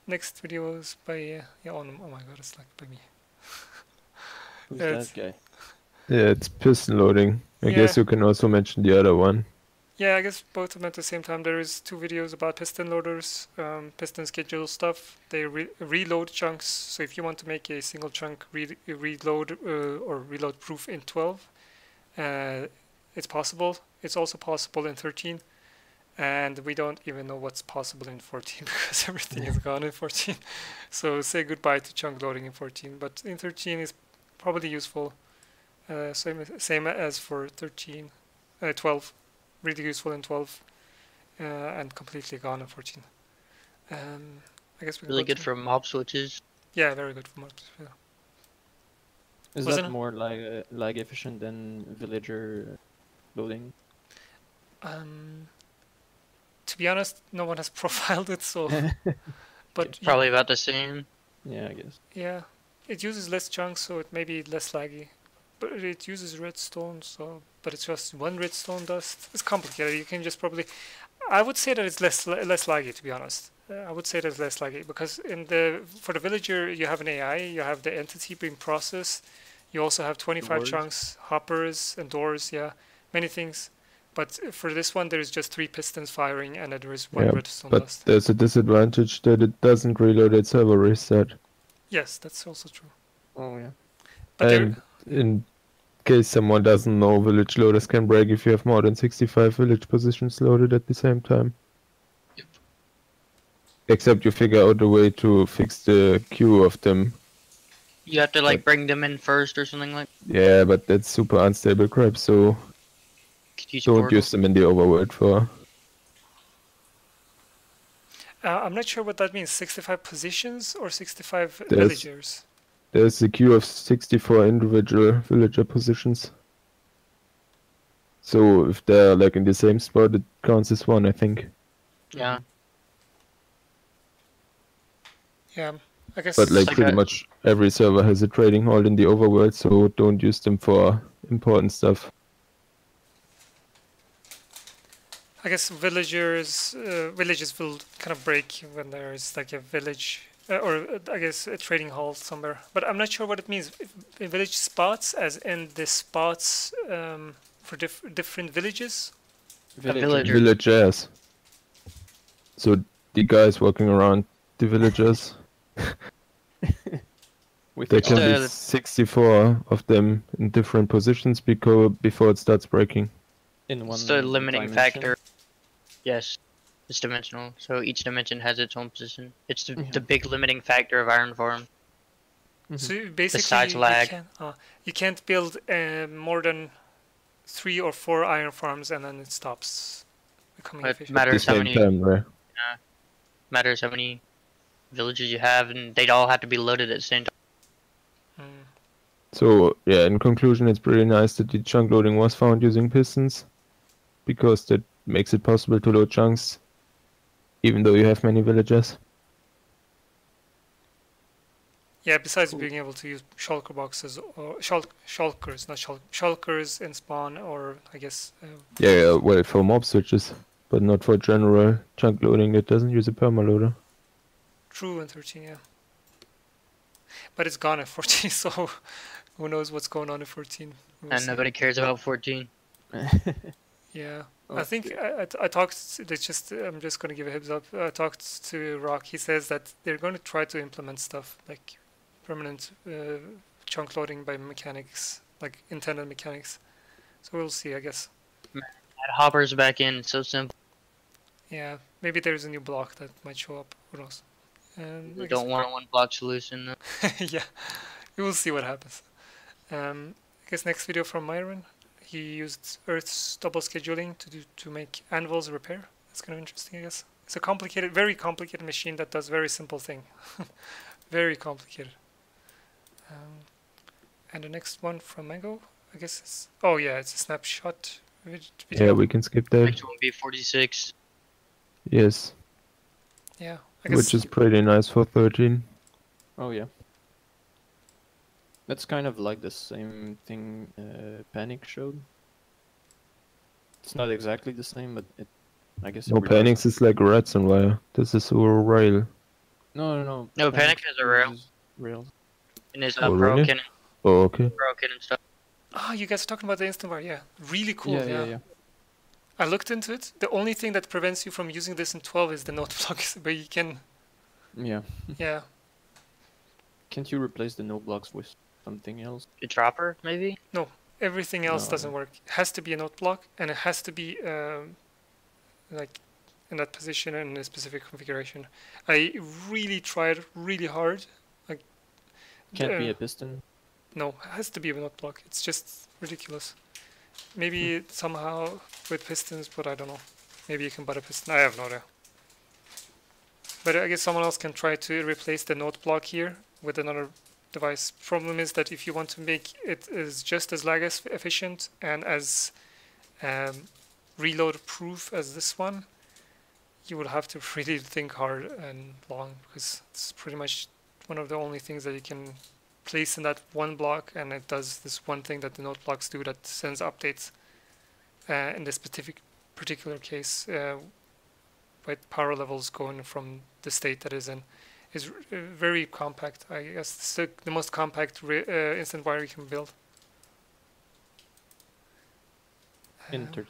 Next video is by... oh my god, it's like by me. Who's It's- that guy? Yeah, it's piston loading. I guess Yeah. you can also mention the other one. Yeah, I guess both of them at the same time. There is 2 videos about piston loaders, piston schedule stuff. They reload chunks. So if you want to make a single chunk reload or reload proof in 12, it's possible. It's also possible in 13. And we don't even know what's possible in 14 because everything is gone in 14. So say goodbye to chunk loading in 14. But in 13 is probably useful. Same as for 12. Really useful in 12 and completely gone in 14. I guess we can Really go good to- for mob switches. Yeah, very good for mobs. Yeah. Is Wasn't that it? more lag efficient than villager loading? To be honest, no one has profiled it, so. But Probably about the same. Yeah, I guess. yeah, it uses less chunks, so it may be less laggy. But it uses redstone, so. But it's just one redstone dust. It's complicated. You can just probably. I would say that it's less laggy, to be honest. I would say that it's less laggy because for the villager you have an AI, you have the entity being processed. You also have 25 Doors. chunks, hoppers and doors, yeah, many things. But for this one, there is just 3 pistons firing, and then there is 1 Yeah, redstone but dust. there's a disadvantage that it doesn't reload at server reset. Yes, that's also true. Oh yeah. But And in case someone doesn't know, village loaders can break if you have more than 65 village positions loaded at the same time. Yep. Except you figure out a way to fix the queue of them. You have to like bring them in first or something like. Yeah, but that's super unstable crap, so Could use don't portal. use them in the overworld for. I'm not sure what that means. 65 positions or 65 There's- villagers? There's a queue of 64 individual villager positions. So if they're like in the same spot, it counts as one, I think. Yeah. Yeah, I guess. But like like pretty a- much every server has a trading hall in the overworld, so don't use them for important stuff. I guess villages will kind of break when there is like a village I guess a trading hall somewhere. But I'm not sure what it means. Village spots, as in the spots for different villages. villager. Villagers. So the guys walking around the villagers, With there the can the- be 64 of them in different positions before it starts breaking. in one It's the limiting dimension. factor. Yes. It's dimensional, so each dimension has its own position. It's the big limiting factor of Iron Farm. So basically, Besides lag. you can't build more than 3 or 4 iron farms, and then it stops becoming It efficient. At the matters how same many time, right? matters how many villages you have, and they'd all have to be loaded at the same time. Mm. So yeah, in conclusion, it's pretty nice that the chunk loading was found using pistons, because that makes it possible to load chunks, even though you have many villagers. Yeah, besides Cool. being able to use shulker boxes or shulkers, not shulkers in spawn, or I guess Yeah, well, for mob switches, but not for general chunk loading that doesn't use a permaloader. true in 13, yeah. But it's gone at 14, so who knows what's going on in 14? We'll And see. nobody cares about 14. Yeah, Oh, I think I talked. I'm just gonna give a heads up. I talked to Rock. He says that they're going to try to implement stuff like permanent chunk loading by mechanics, like intended mechanics. So we'll see, I guess. Add hoppers back in. It's so simple. Yeah, maybe there's a new block that might show up. Who knows? And I We guess, don't want a one block solution. yeah, we will see what happens. I guess next video from Myron. He used Earth's double scheduling to make anvils repair. That's kind of interesting, I guess. It's a complicated, very complicated machine that does very simple thing. Very complicated. And the next one from Mango, I guess is, oh yeah, it's a snapshot video. Yeah, we can skip that. Next one will be 46. Yes, Yeah, I guess. which is pretty nice for 13. Oh yeah. That's kind of like the same thing Panic showed. It's not exactly the same, but I guess. No, Panics is like rats and wire. This is a rail. No. No, Panic has a rail. uses rails. And it's Oh, really? broken, Oh, okay. and stuff. Oh, you guys are talking about the instant bar, yeah. Really cool, Yeah. I looked into it. The only thing that prevents you from using this in 12 is the note blocks, but you can, Yeah. yeah. Can't you replace the no blocks with something else? A dropper, maybe? Everything else No. doesn't work. It has to be a note block, and it has to be like in that position and in a specific configuration. I really tried really hard. Can't be a piston. No, it has to be a note block. It's just ridiculous. Maybe somehow with pistons, but I don't know. Maybe you can buy a piston. I have no idea. But I guess someone else can try to replace the note block here with another device. Problem is that if you want to make it is just as lag efficient and as reload proof as this one, you will have to really think hard and long, because it's pretty much one of the only things that you can place in that one block, and it does this one thing that the note blocks do, that sends updates. In this particular case, with power levels going from the state that is in, is very compact. I guess it's the most compact instant wire you can build. In 13.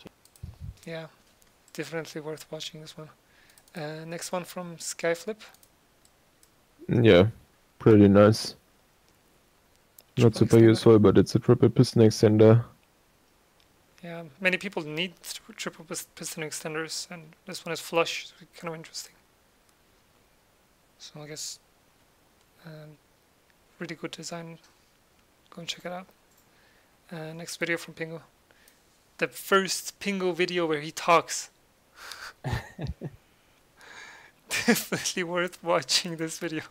Yeah, definitely worth watching this one. Next one from Skyflip. Yeah, pretty nice. Not Triple super extender. useful, but it's a triple piston extender. Yeah, many people need triple piston extenders, and this one is flush, so it's kind of interesting. So I guess really good design. Go and check it out. Next video from Pingo. The first Pingo video where he talks. Definitely worth watching this video.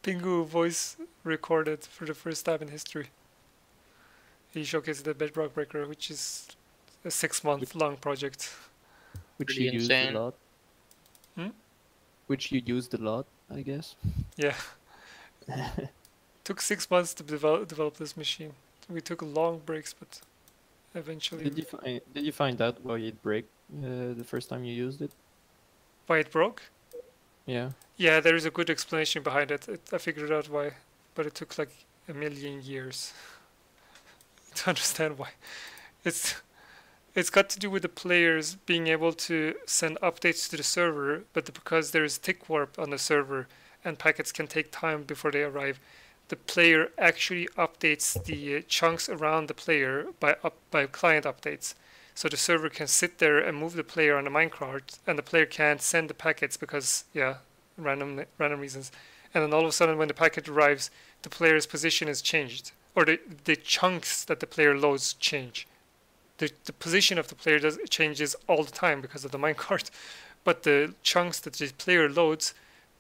Pingo voice recorded for the first time in history. He showcased the Bedrock Breaker, which is a 6-month-long project. Which Pretty you used insane. a lot. Hmm? Which you used a lot, I guess. Yeah. Took 6 months to develop this machine. We took long breaks, but eventually. Did you find out why it broke the first time you used it? Why it broke? Yeah. Yeah, there is a good explanation behind it. I figured out why, but it took like a million years to understand why. It's got to do with the players being able to send updates to the server, but because there is tick warp on the server and packets can take time before they arrive, the player actually updates the chunks around the player by client updates. So the server can sit there and move the player on the minecart, and the player can't send the packets because, yeah, random reasons. And then all of a sudden, when the packet arrives, the player's position is changed, or the chunks that the player loads change. The position of the player changes all the time because of the minecart, but the chunks that the player loads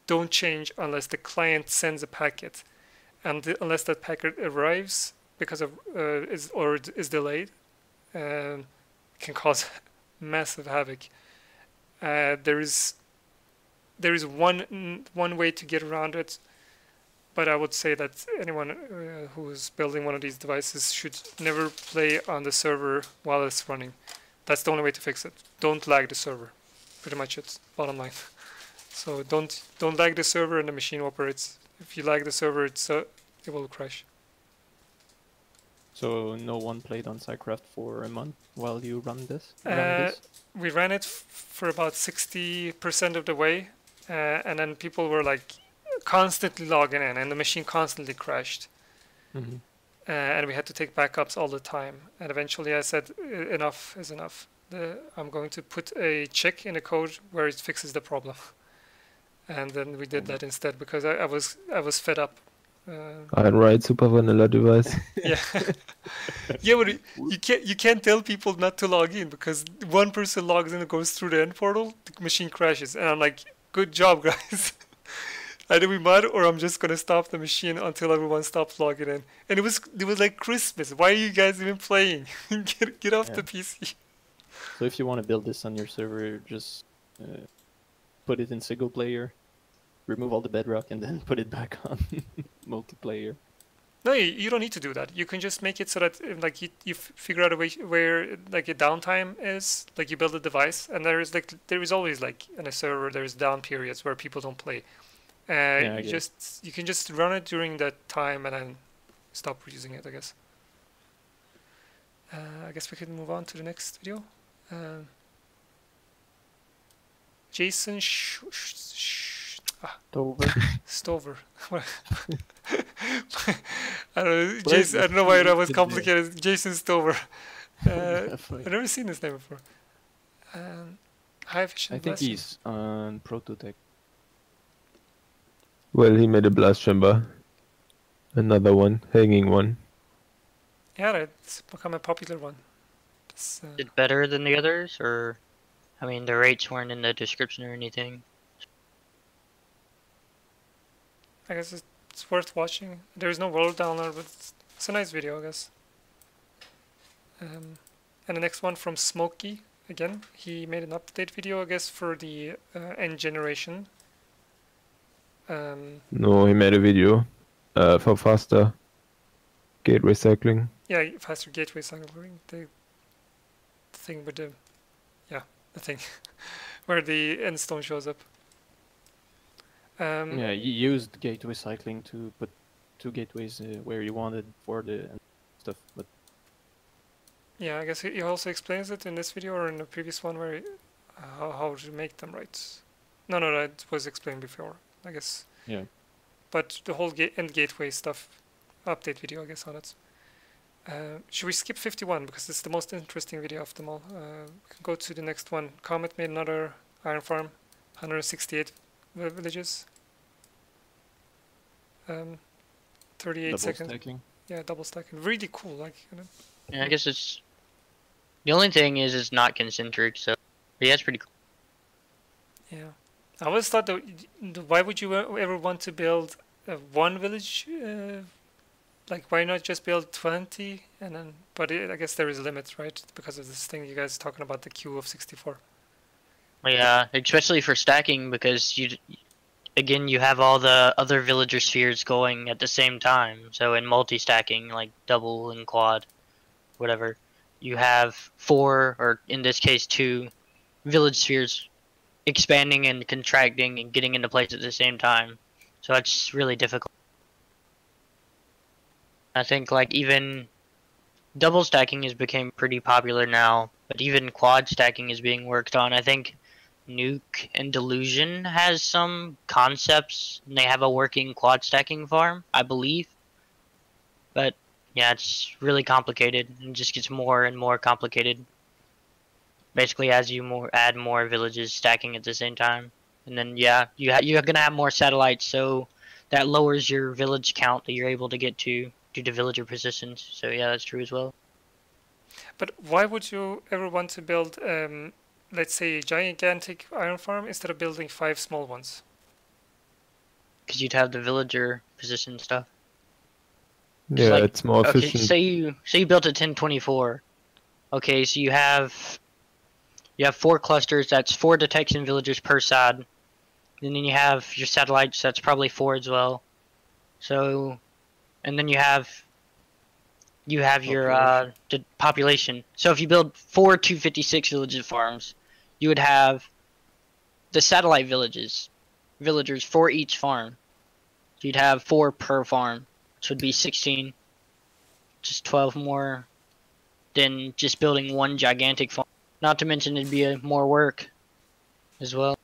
don't change unless the client sends a packet, and unless that packet arrives because of is delayed. Can cause massive havoc. There is one way to get around it, but I would say that anyone who is building one of these devices should never play on the server while it's running. That's the only way to fix it. Don't lag the server. Pretty much it. Bottom line. So don't lag the server and the machine operates. If you lag the server, it will crash. So no one played on SciCraft for a month while you run this? We ran it for about 60% of the way, and then people were like constantly logging in, and the machine constantly crashed. Mm-hmm. And we had to take backups all the time. And eventually I said, enough is enough. I'm going to put a check in the code where it fixes the problem. And then we did that instead because I was fed up. I write super vanilla device. Yeah, yeah, but you can't tell people not to log in because one person logs in and goes through the end portal, the machine crashes, and I'm like, good job, guys. Either we mad or I'm just gonna stop the machine until everyone stops logging in. And it was like Christmas. Why are you guys even playing? get off the PC. So if you want to build this on your server, just put it in single player, remove all the bedrock, and then put it back on multiplayer. No, you don't need to do that. You can just make it so that like you figure out a way where like a downtime is. Like you build a device, and there is always like in a server there's down periods where people don't play. You can just run it during that time and then stop using it, I guess. I guess we can move on to the next video. Jason Stover. I don't know. Jason, I don't know why that was complicated. Jason Stover. I've never seen this name before. I think he's on Prototech. Well, he made a blast chamber. Another one, hanging one. Yeah, it's become a popular one. Is it better than the others, or I mean, the rates weren't in the description or anything. I guess it's worth watching. There's no world download, but it's a nice video, I guess. And the next one from Smokey. Again, he made an update video, I guess, for the end generation. No, he made a video for faster gate recycling. Yeah, faster gate recycling. The thing with the thing where the end stone shows up. Yeah, you used gate recycling to put two gateways where you wanted for the stuff, but yeah, I guess he also explains it in this video or in the previous one where how to make them right. No, that was explained before, I guess. Yeah. But the whole end gateway stuff, update video, I guess, on it. Should we skip 51 because it's the most interesting video of them all? We can go to the next one. Comet made another iron farm, 168 villages. 38 double seconds. stacking. Yeah, double stacking. Really cool. Like. Yeah, I guess it's the only thing is it's not concentric, so yeah, it's pretty cool. Yeah, I always thought that why would you ever want to build one village? Like, why not just build 20 and then? But I guess there is limits, right? Because of this thing you guys are talking about, the queue of 64. Yeah, especially for stacking, because you have all the other villager spheres going at the same time. So in multi-stacking, like double and quad, whatever, you have 4, or in this case 2, village spheres expanding and contracting and getting into place at the same time. So it's really difficult. I think like even double stacking has become pretty popular now, but even quad stacking is being worked on. I think Nuke and Delusion has some concepts, and they have a working quad stacking farm, I believe. But yeah, it's really complicated and just gets more and more complicated. Basically, as you add more villages stacking at the same time, and then yeah, you're gonna have more satellites, so that lowers your village count that you're able to get to due to villager persistence. So yeah, that's true as well. But why would you ever want to build, let's say, a gigantic iron farm instead of building 5 small ones? Because you'd have the villager position stuff. Yeah, like, it's more efficient. Okay, say you built a 1024. Okay, so you have 4 clusters. That's 4 detection villagers per side. And then you have your satellites. That's probably 4 as well. So, and then you have your Population. the population. So if you build 4 256 village farms, you would have the satellite villagers for each farm. So you'd have 4 per farm, which would be 16, just 12 more than just building one gigantic farm. Not to mention it'd be more work as well.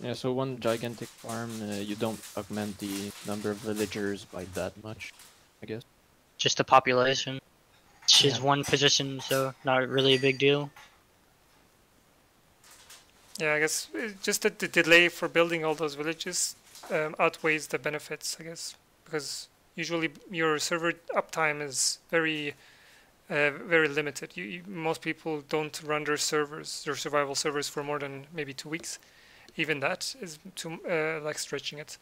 Yeah, so one gigantic farm, you don't augment the number of villagers by that much, I guess. Just the population. It's just Yeah. one position, so not really a big deal. Yeah, I guess just that the delay for building all those villages outweighs the benefits, I guess, because usually your server uptime is very limited. Most people don't run their survival servers for more than maybe 2 weeks. Even that is too like stretching it.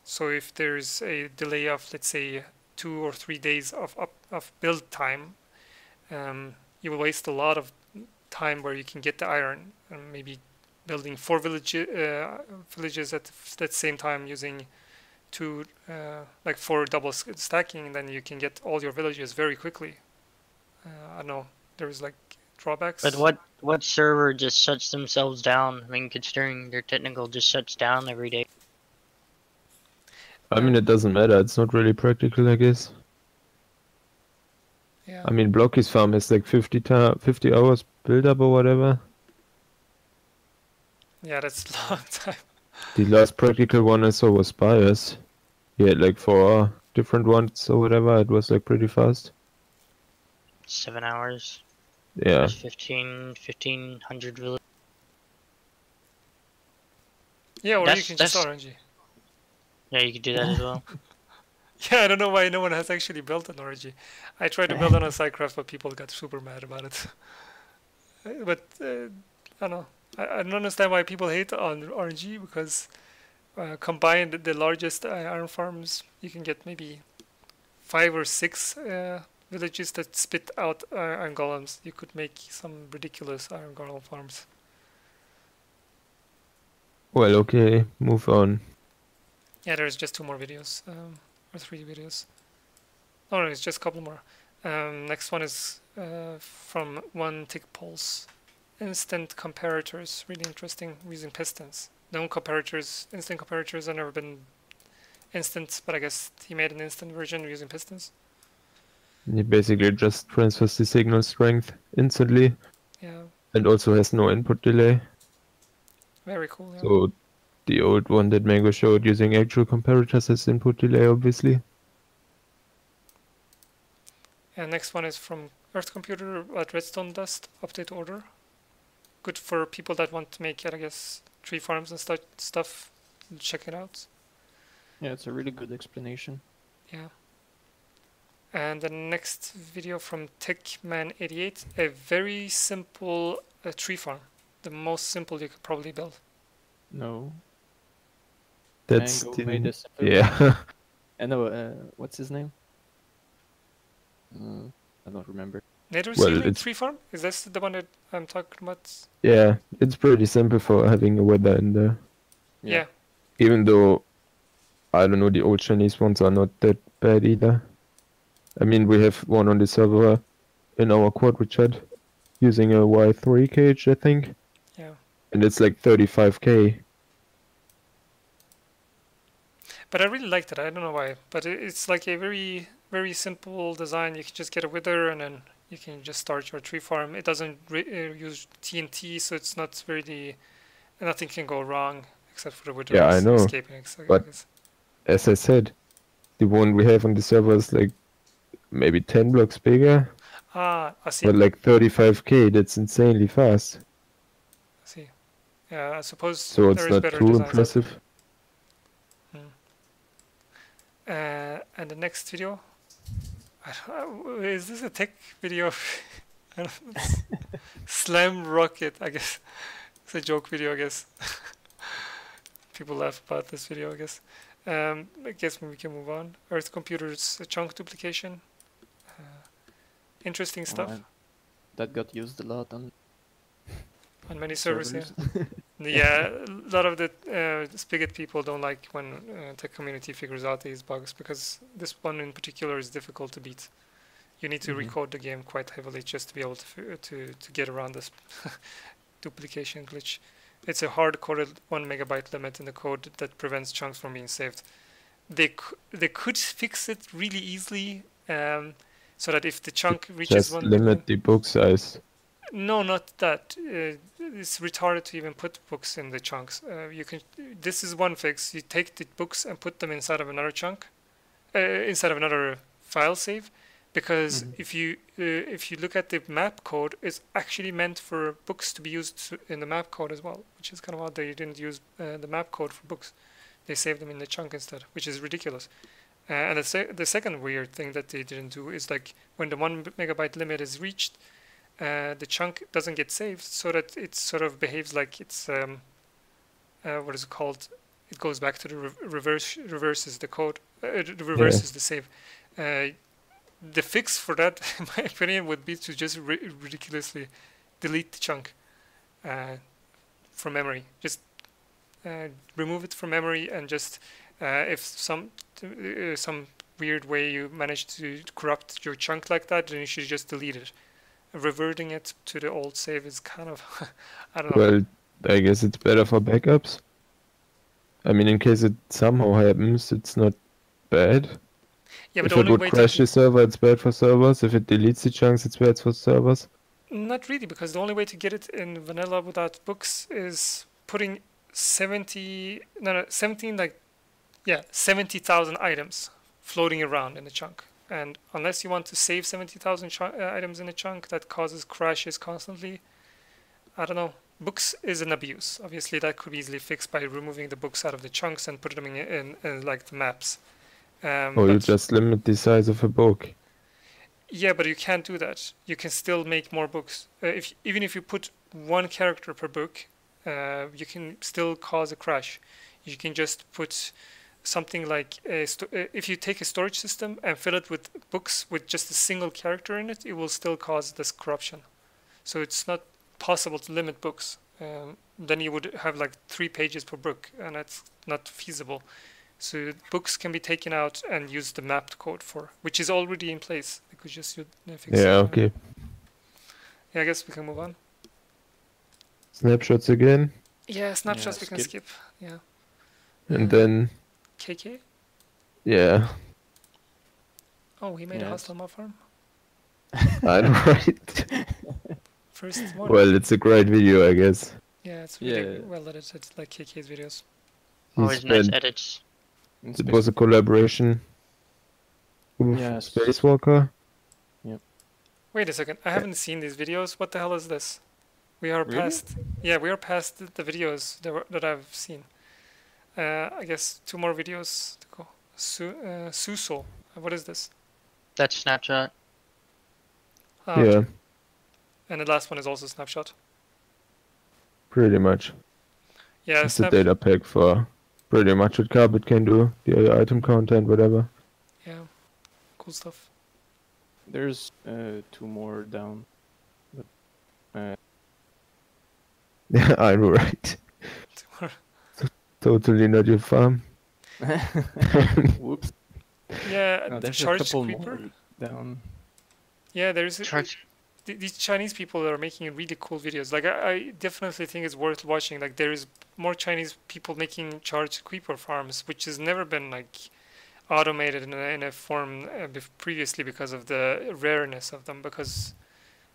So if there's a delay of, let's say, 2 or 3 days of build time, you will waste a lot of time where you can get the iron and maybe building 4 villages at the same time using 4 double stacking, and then you can get all your villages very quickly. I know there's like drawbacks. But what server just shuts themselves down? I mean, considering their technical just shuts down every day. I mean, it doesn't matter. It's not really practical, I guess. Yeah. I mean, Blocky's farm is like 50 hours build up or whatever. Yeah, that's a long time. The last practical one I saw was Spires. He had like 4 different ones or whatever. It was like pretty fast. 7 hours. Yeah. There's 1500 villages. Yeah, or you can just that's- RNG. Yeah, you could do that as well. Yeah, I don't know why no one has actually built an RNG. I tried to build on a SciCraft, but people got super mad about it. But I don't know. I don't understand why people hate on RNG, because combined the largest iron farms, you can get maybe 5 or 6 villages that spit out iron golems. You could make some ridiculous iron golem farms. Well, okay, move on. Yeah, there's just 2 more videos, or 3 videos. Oh no, it's just a couple more. Next one is from One Tick Pulse. Instant comparators, really interesting, using pistons. Known comparators, instant comparators have never been instant, but I guess he made an instant version using pistons. He basically just transfers the signal strength instantly Yeah, and also has no input delay. very cool. Yeah. So the old one that Mango showed using actual comparators has input delay, obviously. And next one is from Earth Computer at Redstone Dust update order. Good for people that want to make, I guess, tree farms and stuff. Check it out. Yeah, it's a really good explanation. Yeah. And the next video from Techman88, a very simple tree farm. The most simple you could probably build. No. That's Mango the... made a simple Yeah. I know, what's his name? I don't remember. Nether Well, ceiling it's- tree farm? Is this the one that I'm talking about? Yeah, it's pretty simple for having a weather in there. Yeah. Even though, I don't know, the old Chinese ones are not that bad either. I mean, we have one on the server in our quad chat using a Y3 cage, I think. Yeah. And it's like 35k. But I really liked it. I don't know why. But it's like a very, very simple design. You can just get a wither and then you can just start your tree farm. It doesn't use TNT, so it's not really... Nothing can go wrong except for the wither Yeah, I know, escaping. but- As I said, the one we have on the server is like maybe 10 blocks bigger, I see. but like 35k, that's insanely fast. I see. Yeah, I suppose So it's there is not better too designs out impressive. there. And the next video... Is this a tech video? I don't know, Slam Rocket, I guess. It's a joke video, I guess. People laugh about this video, I guess. I guess we can move on. Earth Computers, chunk duplication. Interesting stuff That got used a lot on on many servers. Yeah. Yeah, a lot of the Spigot people don't like when the community figures out these bugs, because this one in particular is difficult to beat. You need to recode the game quite heavily just to be able to get around this duplication glitch. It's a hard-coded 1 megabyte limit in the code that prevents chunks from being saved. They could fix it really easily, so that if the chunk reaches Just 1 limit the book size. No, not that. It's retarded to even put books in the chunks. This is one fix. You take the books and put them inside of another chunk, inside of another file save, because if you look at the map code, it's actually meant for books to be used in the map code as well, which is kind of odd. They didn't use the map code for books. They saved them in the chunk instead, which is ridiculous. And the second weird thing that they didn't do is, like, when the 1 megabyte limit is reached, the chunk doesn't get saved, so that it sort of behaves like it's what is it called? It goes back to the reverses the code, reverses the save. The fix for that, in my opinion, would be to just ridiculously delete the chunk from memory. Just remove it from memory, and just if some weird way you manage to corrupt your chunk like that, then you should just delete it. Reverting it to the old save is kind of, I don't know. Well, I guess it's better for backups. I mean, in case it somehow happens, it's not bad. Yeah, but if it would crash the server, it's bad for servers. If it deletes the chunks, it's bad for servers. Not really, because the only way to get it in vanilla without books is putting 70,000 items floating around in the chunk. And unless you want to save 70,000 items in a chunk, that causes crashes constantly. I don't know. Books is an abuse. Obviously, that could be easily fixed by removing the books out of the chunks and putting them in like the maps. Or you just limit the size of a book. Yeah, but you can't do that. You can still make more books. Even if you put 1 character per book, you can still cause a crash. You can just put something like if you take a storage system and fill it with books with just a single character in it, it will still cause this corruption. So it's not possible to limit books. Then you would have like 3 pages per book, and that's not feasible. So books can be taken out and use the mapped code for, which is already in place. They could just fix it. Yeah, okay. Yeah, I guess we can move on. Snapshots again. Yeah, snapshots we can skip. Yeah. And then KK? Yeah. Oh, he made a hostile mob farm? I know, right? First one. Well, it's a great video, I guess. Yeah, it's really well edited, like KK's videos. Always nice edits. It was a collaboration with Spacewalker. Yep. Wait a second, I haven't seen these videos. What the hell is this? We are past. Yeah, we are past the videos that I've seen. I guess 2 more videos to go. Suso. What is this? That's Snapchat. Oh, yeah. okay. And the last one is also Snapshot. Pretty much. Yeah, it's a data pack for pretty much what Carpet can do. The item content, whatever. Yeah. Cool stuff. There's 2 more down. But, yeah, I know, right? Totally not your farm. Whoops. Yeah, no, the there's Charge a couple Creeper. more down. Yeah, there's these Chinese people are making really cool videos. Like I definitely think it's worth watching. Like there is more Chinese people making Charge Creeper farms, which has never been like automated in a form previously because of the rareness of them. Because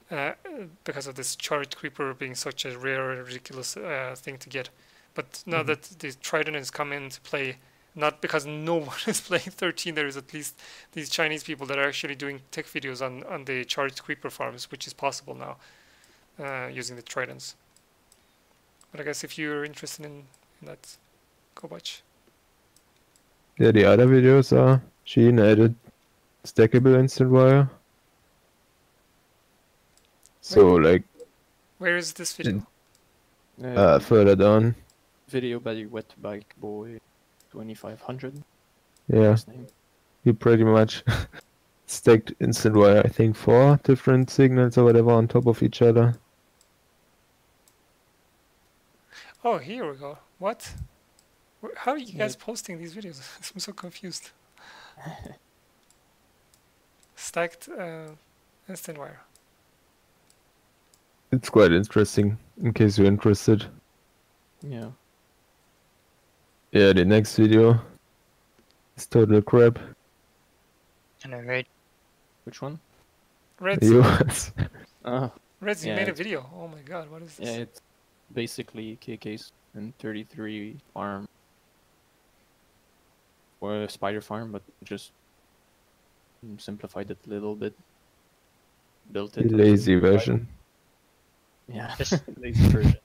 of this Charge Creeper being such a rare and ridiculous thing to get. But now that the Trident has come into play, not because no one is playing 13, there is at least these Chinese people that are actually doing tech videos on the Charged Creeper farms, which is possible now using the Tridents. But I guess if you're interested in that, go watch. Yeah, the other videos are Sheen added stackable instant wire. So like. Where is this video? Further down. Video by Wet Bike Boy 2500. Yeah. He pretty much stacked instant wire, I think 4 different signals or whatever on top of each other. Oh, here we go. What? How are you Yeah. guys posting these videos? I'm so confused. Stacked instant wire. It's quite interesting, in case you're interested. Yeah. Yeah, the next video is total crap. I know, right? Which one? Reds, Yours. Oh, Reds, you yeah, made a it's- video. Oh my god, what is this? yeah, it's basically KK's and 33 farm. Or a spider farm, but just simplified it a little bit. Built The it. lazy version. Yeah, Just- lazy version.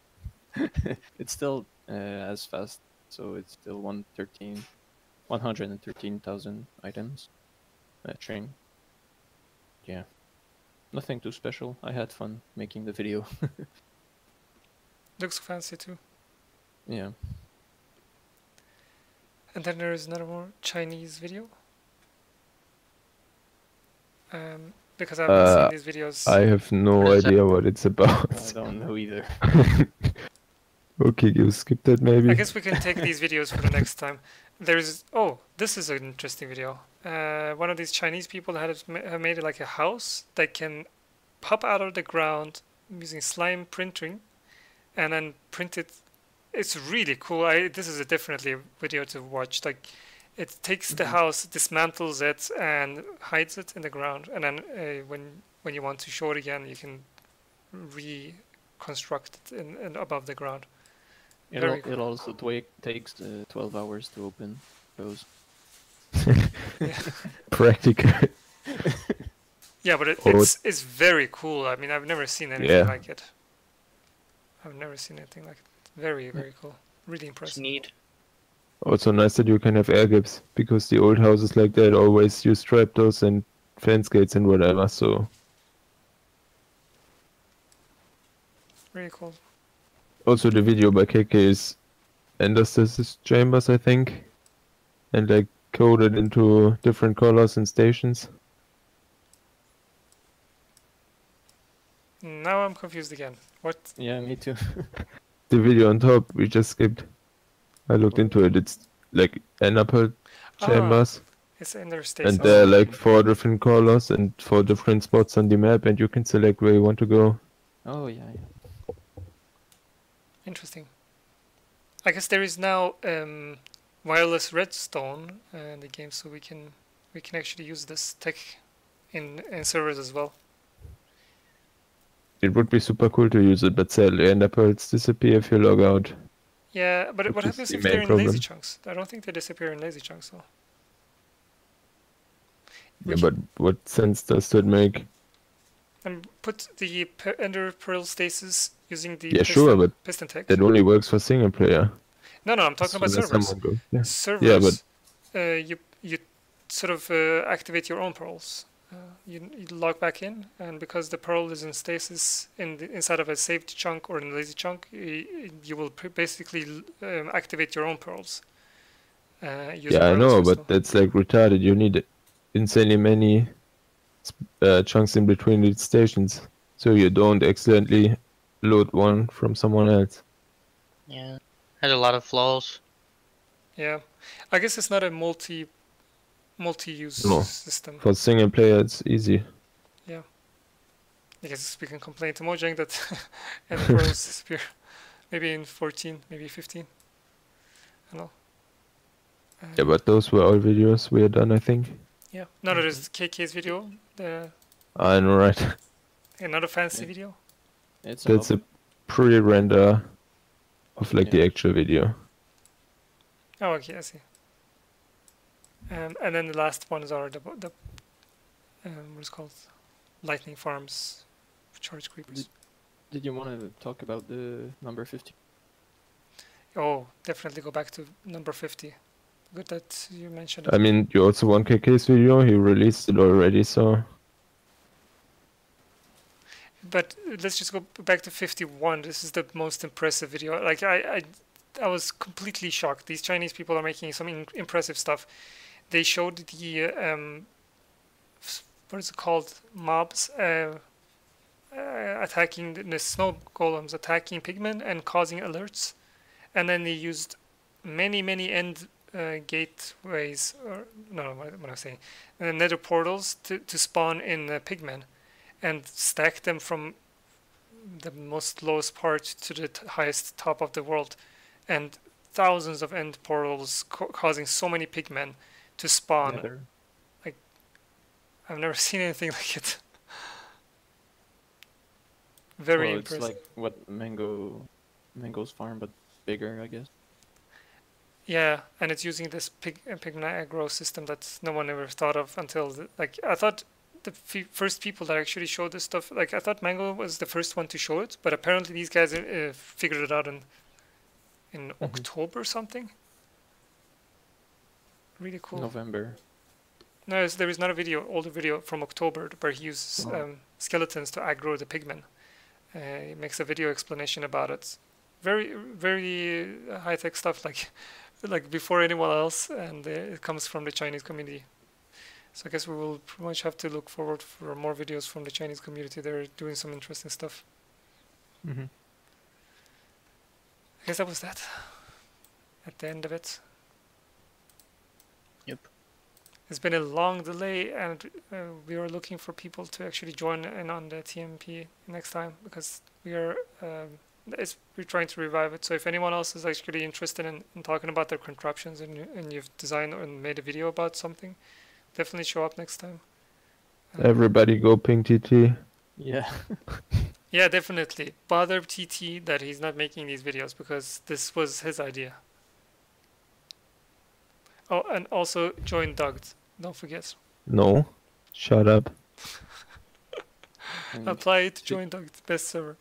It's still as fast, so it's still 113,000 items. String. Yeah, nothing too special. I had fun making the video. Looks fancy too. Yeah. And then there is another more Chinese video. Because I've been seeing these videos. I have no What is that? idea what it's about. I don't know either. Okay, you skip that maybe. I guess we can take these videos for the next time. Oh, this is an interesting video. One of these Chinese people have made it like a house that can pop out of the ground using slime printing, and then print it. It's really cool. This is definitely a video to watch. Like, it takes the house, dismantles it, and hides it in the ground. And then when you want to show it again, you can reconstruct it in above the ground. Very cool. It also takes 12 hours to open those. Practical. Yeah, but Oh. it's very cool. I mean, I've never seen anything Yeah. like it. I've never seen anything like it. Very, very cool. Really It's impressive. neat. Also nice that you can have air gaps, because the old houses like that always use trapdoors and fence gates and whatever, so... Really cool. Also the video by KK is Ender's chambers, I think, and like coded into different colors and stations. Now I'm confused again. What? Yeah, me too. The video on top we just skipped. I looked into it. It's like Ender chambers, It's in their and station. there are like 4 different colors and 4 different spots on the map, and you can select where you want to go. Oh yeah, yeah. Interesting. I guess there is now wireless redstone in the game, so we can actually use this tech in servers as well. It would be super cool to use it, but sadly Ender pearls disappear if you log out. Yeah, but what Which is happens the if main they're in lazy problem. chunks? I don't think they disappear in lazy chunks though. Yeah, but what sense does that make? And put the ender pearl stasis using the Yeah, sure, but piston tech. that only works for single player. No, I'm talking about As soon as servers. someone goes- Yeah. Servers. You sort of activate your own pearls. You log back in, and because the pearl is in stasis inside of a saved chunk or in a lazy chunk, you will basically activate your own pearls. Using Yeah, I wireless know, crystal. but that's like retarded. You need insanely many chunks in between the stations, so you don't accidentally load one from someone else. Yeah. Has a lot of flaws. Yeah, I guess it's not a multi-use No. system. For single player, it's easy. I guess we can complain to Mojang that and pearls disappear. Maybe in 14, maybe 15. I don't know. Yeah, but those were all videos we had done, I think. Yeah. Now there's KK's video, I know, right? another fancy Yeah. video. It's That's up. a pre-render of like the Yeah. actual video. Oh, okay, I see. And then the last ones are the what is called lightning farms, charge creepers. Did you want to talk about the number 50? Oh, definitely go back to number 50. Good that you mentioned it. I mean, you also want KK's video. He released it already, so But let's just go back to 51. This is the most impressive video. Like I was completely shocked. These Chinese people are making some impressive stuff. They showed the what is it called? Mobs attacking the snow golems, attacking pigmen and causing alerts. and then he used many end gateways, or no, what am I saying? Nether portals to spawn in pigmen, and stack them from the most lowest part to the highest top of the world, and thousands of end portals causing so many pigmen to spawn. Nether. Like, I've never seen anything like it. Very Well, impressive. it's like what Mango's farm, but bigger, I guess. Yeah, and it's using this pigmen aggro system that no one ever thought of until like I thought the first people that actually showed this stuff. Like I thought Mango was the first one to show it, but apparently these guys figured it out in October or something. Really cool. November. No, there is not a video, older video from October where he uses skeletons to aggro the pigmen. He makes a video explanation about it. Very high tech stuff, like before anyone else, and it comes from the Chinese community. So I guess we will pretty much have to look forward for more videos from the Chinese community. They're doing some interesting stuff. Mm-hmm. I guess that was that. At the end of it. Yep. It's been a long delay, and we are looking for people to actually join in on the TMP next time, because we're trying to revive it. So if anyone else is actually interested in talking about their contraptions, and you've designed and made a video about something, definitely show up next time. Everybody go ping TT. Yeah. Yeah, definitely. Bother TT that he's not making these videos, because this was his idea. Oh, and also join Dugged. Don't forget. No. Shut up. And Apply to join Dugged. Best server.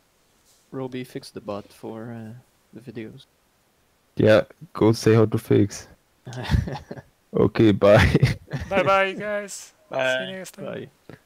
Roby fixed the bot for the videos. Yeah, go say how to fix. Okay, bye. Bye bye, guys. Bye. See you next time. Bye.